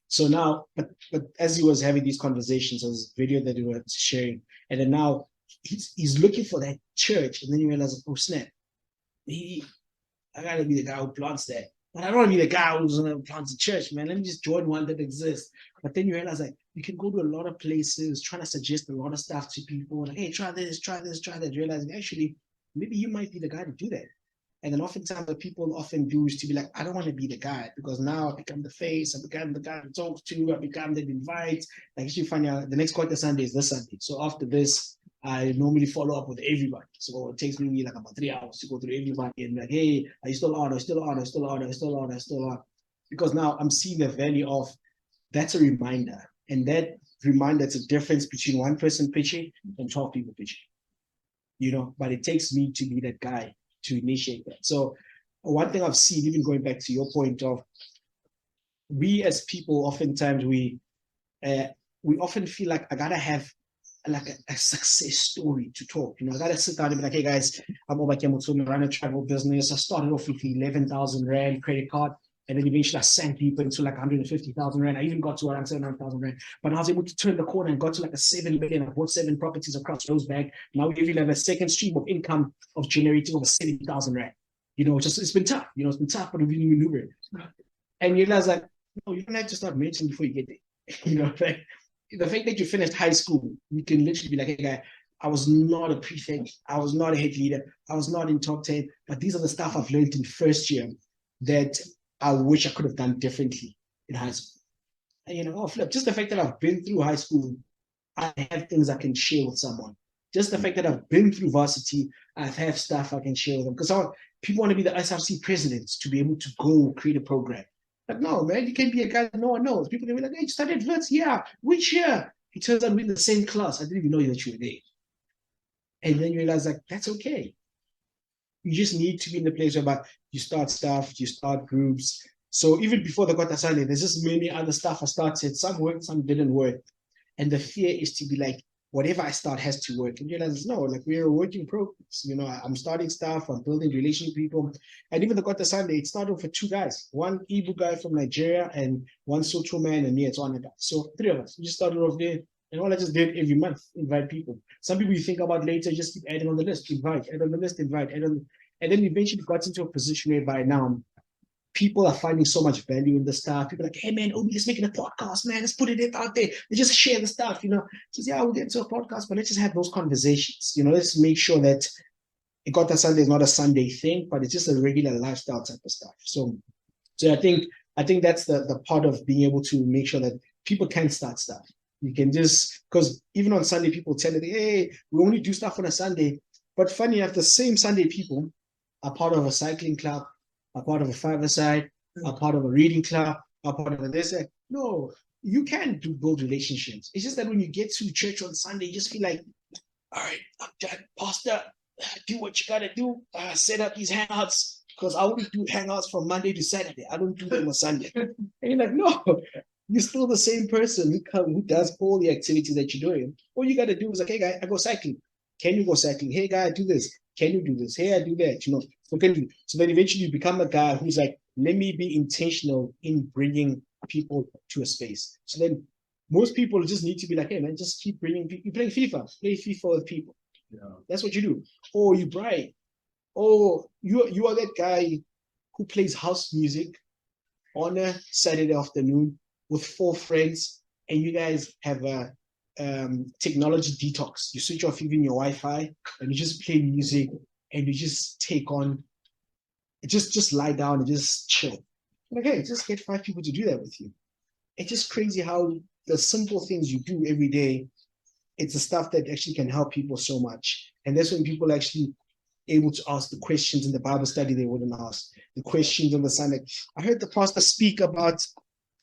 So now, but as he was having these conversations, there was a video that he was sharing, and then now he's looking for that church, and then you realize, oh snap, I gotta be the guy who plants that. But I don't want to be the guy who's going to plant a church, man. Let me just join one that exists. But then you realize, like, you can go to a lot of places trying to suggest a lot of stuff to people. Like, hey, try this, try this, try that. Realizing, actually, maybe you might be the guy to do that. And then oftentimes what people often do is to be like, I don't want to be the guy, because now I become the face, I become the guy to talk to, I become the invite. Like, you find out the next quarter Sunday is this Sunday. So after this, I normally follow up with everybody. So it takes me like about 3 hours to go through everybody and like, hey, are you still on? Are you still on? Are you still on? Are you still on? Are you still on? Because now I'm seeing the value of, that's a reminder. And that reminder, it's a difference between one person pitching and 12 people pitching. You know, but it takes me to be that guy to initiate that. So one thing I've seen, even going back to your point of, we as people, oftentimes we often feel like I gotta have like a success story to talk. You know, I gotta sit down and be like, hey guys, I'm Obakeng, Motshome, I run a travel business. I started off with 11,000 Rand credit card, and then eventually I sank deeper into like 150,000 Rand. I even got to around 700,000 Rand. But I was able to turn the corner and got to like a 7 million. I bought 7 properties across Rosebank. Now we even have a second stream of income of generating over 70,000 Rand. You know, it's been tough. You know, it's been tough, but we've been maneuvering. And you realize, like, No, you don't have to start mentoring before you get there. You know, like, the fact that you finished high school, you can literally be like, hey, guy, I was not a prefect. I was not a head leader. I was not in top 10. But these are the stuff I've learned in first year that I wish I could have done differently in high school. And, you know, oh, flip, just the fact that I've been through high school, I have things I can share with someone. Just the fact that I've been through varsity, I have stuff I can share with them. Because people want to be the SRC presidents to be able to go create a program. But no, man, you can be a guy that no one knows. People can be like, hey, you studied Wits? Yeah. Which year? It turns out we're in the same class. I didn't even know that you were there. And then you realize, like, that's okay. You just need to be in the place where you start stuff, you start groups. So even before the Kota Sunday, there's just many other stuff I started. Some worked, some didn't work. And the fear is to be like, whatever I start has to work. And you realize, no, like, we're a work in progress. You know, I'm starting stuff, I'm building relations with people. And even the Kota Sunday, it started for 2 guys, one Igbo guy from Nigeria and one Soto man and me, it's one guy. So 3 of us, we just started off there. And all I just did every month, invite people. Some people you think about later, just keep adding on the list, invite, add on the list, invite, add on. And then eventually got into a position whereby now people are finding so much value in the stuff. People are like, hey man, Obi, let's make it a podcast, man. Let's put it out there. Let's just share the stuff, you know. Says, yeah, we'll get into a podcast, but let's just have those conversations. You know, let's make sure that Ikota Sunday is not a Sunday thing, but it's just a regular lifestyle type of stuff. So I think that's the part of being able to make sure that people can start stuff. You can just, because even on Sunday, people tell you, hey, we only do stuff on a Sunday. But funny enough, the same Sunday people are part of a cycling club, are part of a five-a-side, are part of a reading club, are part of a this. No, you can build relationships. It's just that when you get to church on Sunday, you just feel like, all right, I'm done, pastor, do what you gotta do, set up these hangouts, because I only do hangouts from Monday to Saturday. I don't do them on Sunday. And you're like, no, you're still the same person who does all the activities that you're doing. All you gotta do is like, hey guy, I go cycling. Can you go cycling? Hey guy, I do this. Can you do this? Hey, I do that. You know, so can you? So then eventually you become a guy who's like, let me be intentional in bringing people to a space. So then most people just need to be like, hey man, just keep bringing people. You play FIFA, play FIFA with people. Yeah. That's what you do. Oh, you bright. Oh, you are that guy who plays house music on a Saturday afternoon with 4 friends, and you guys have a technology detox. You switch off even your Wi-Fi and you just play music and you just take on, just lie down and just chill. Okay, just get 5 people to do that with you. It's just crazy how the simple things you do every day, it's the stuff that actually can help people so much. And that's when people actually able to ask the questions in the Bible study they wouldn't ask, the questions on the Sunday. I heard the pastor speak about,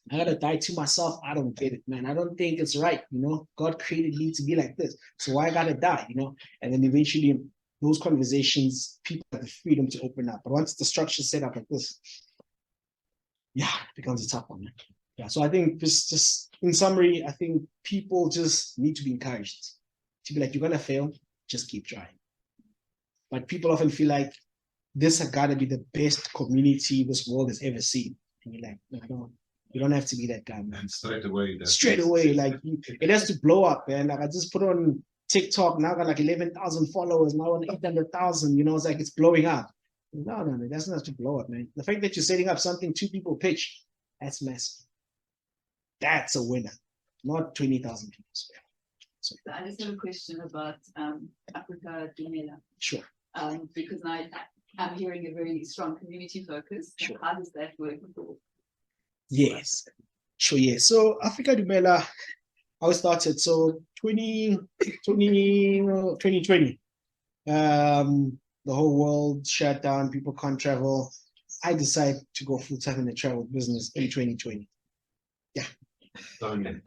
I gotta die to myself. I don't get it, man. I don't think it's right. You know, God created me to be like this. So why I gotta die, you know? And then eventually those conversations, people have the freedom to open up. But once the structure is set up like this, yeah, it becomes a tough one, man. Yeah. So I think just in summary, I think people just need to be encouraged to be like, you're gonna fail, just keep trying. But people often feel like this has gotta be the best community this world has ever seen. And you're like, no, I don't. You don't have to be that guy, man. And straight away, like it has to blow up, man. Like I just put on TikTok, now I got like 11,000 followers, now on 800,000, you know, it's like it's blowing up. No, that's not to blow up, man. The fact that you're setting up something 2 people pitch, that's massive. That's a winner, not 20,000 people. So I just have a question about Africa Dumela. Sure. Because now I'm hearing a very strong community focus. Sure. How does that work? Yes, sure, yes. So Africa Dumela, I started, so 2020, the whole world shut down, people can't travel. I decided to go full-time in the travel business in 2020. Yeah. Time.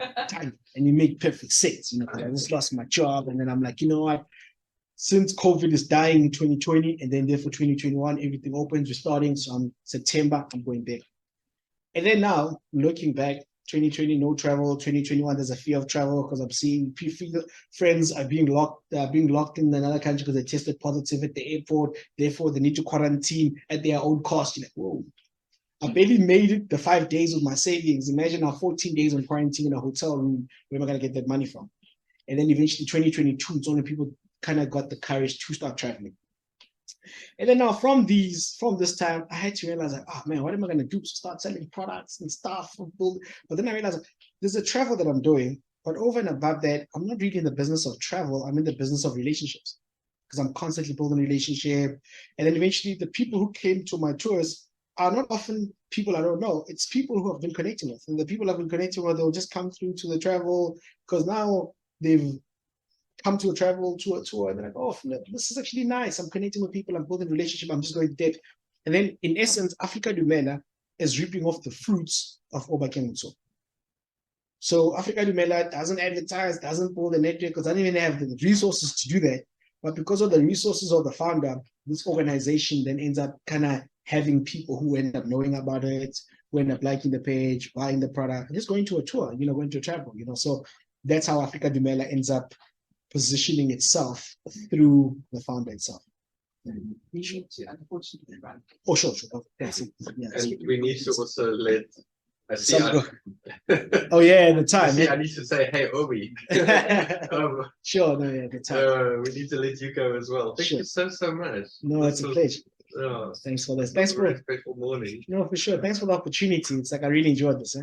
And it made perfect sense, you know, I just lost my job, and then I'm like, you know what? Since COVID is dying in 2020, and then therefore 2021, everything opens, we're starting, so September, I'm going back. And then now, looking back, 2020, no travel. 2021, there's a fear of travel because I'm seeing friends are being locked in another country because they tested positive at the airport. Therefore, they need to quarantine at their own cost. You're like, whoa. I barely made it the 5 days with my savings. Imagine now 14 days on quarantine in a hotel room. Where am I going to get that money from? And then eventually 2022, it's only people kind of got the courage to start traveling. And then now from this time, I had to realize like, oh man, what am I gonna do? So start selling products and stuff. But then I realized there's a travel that I'm doing, but over and above that, I'm not really in the business of travel. I'm in the business of relationships because I'm constantly building a relationship. And then eventually the people who came to my tours are not often people I don't know. It's people who I've been connecting with. And the people I've been connecting with, they'll just come through to the travel because now they've come to a tour, and they're like, oh, this is actually nice. I'm connecting with people, I'm building a relationship, I'm just going depth. And then in essence, Africa Dumela is reaping off the fruits of Obakeng Motshome. So Africa Dumela doesn't advertise, doesn't build a network, because I don't even have the resources to do that. But because of the resources of the founder, this organization then ends up kind of having people who end up knowing about it, who end up liking the page, buying the product, and just going to a tour, going to travel, So that's how Africa Dumela ends up positioning itself through the founder itself. Oh, sure. That's it. Yeah, and we need to also let. Oh yeah, the time. I need to say, hey, Obi. Sure, no, yeah, the time. We need to let you go as well. Thank you so much. No, it's a pleasure. Thanks for this. Thanks for a morning. No, for sure. Thanks for the opportunity. It's like I really enjoyed this.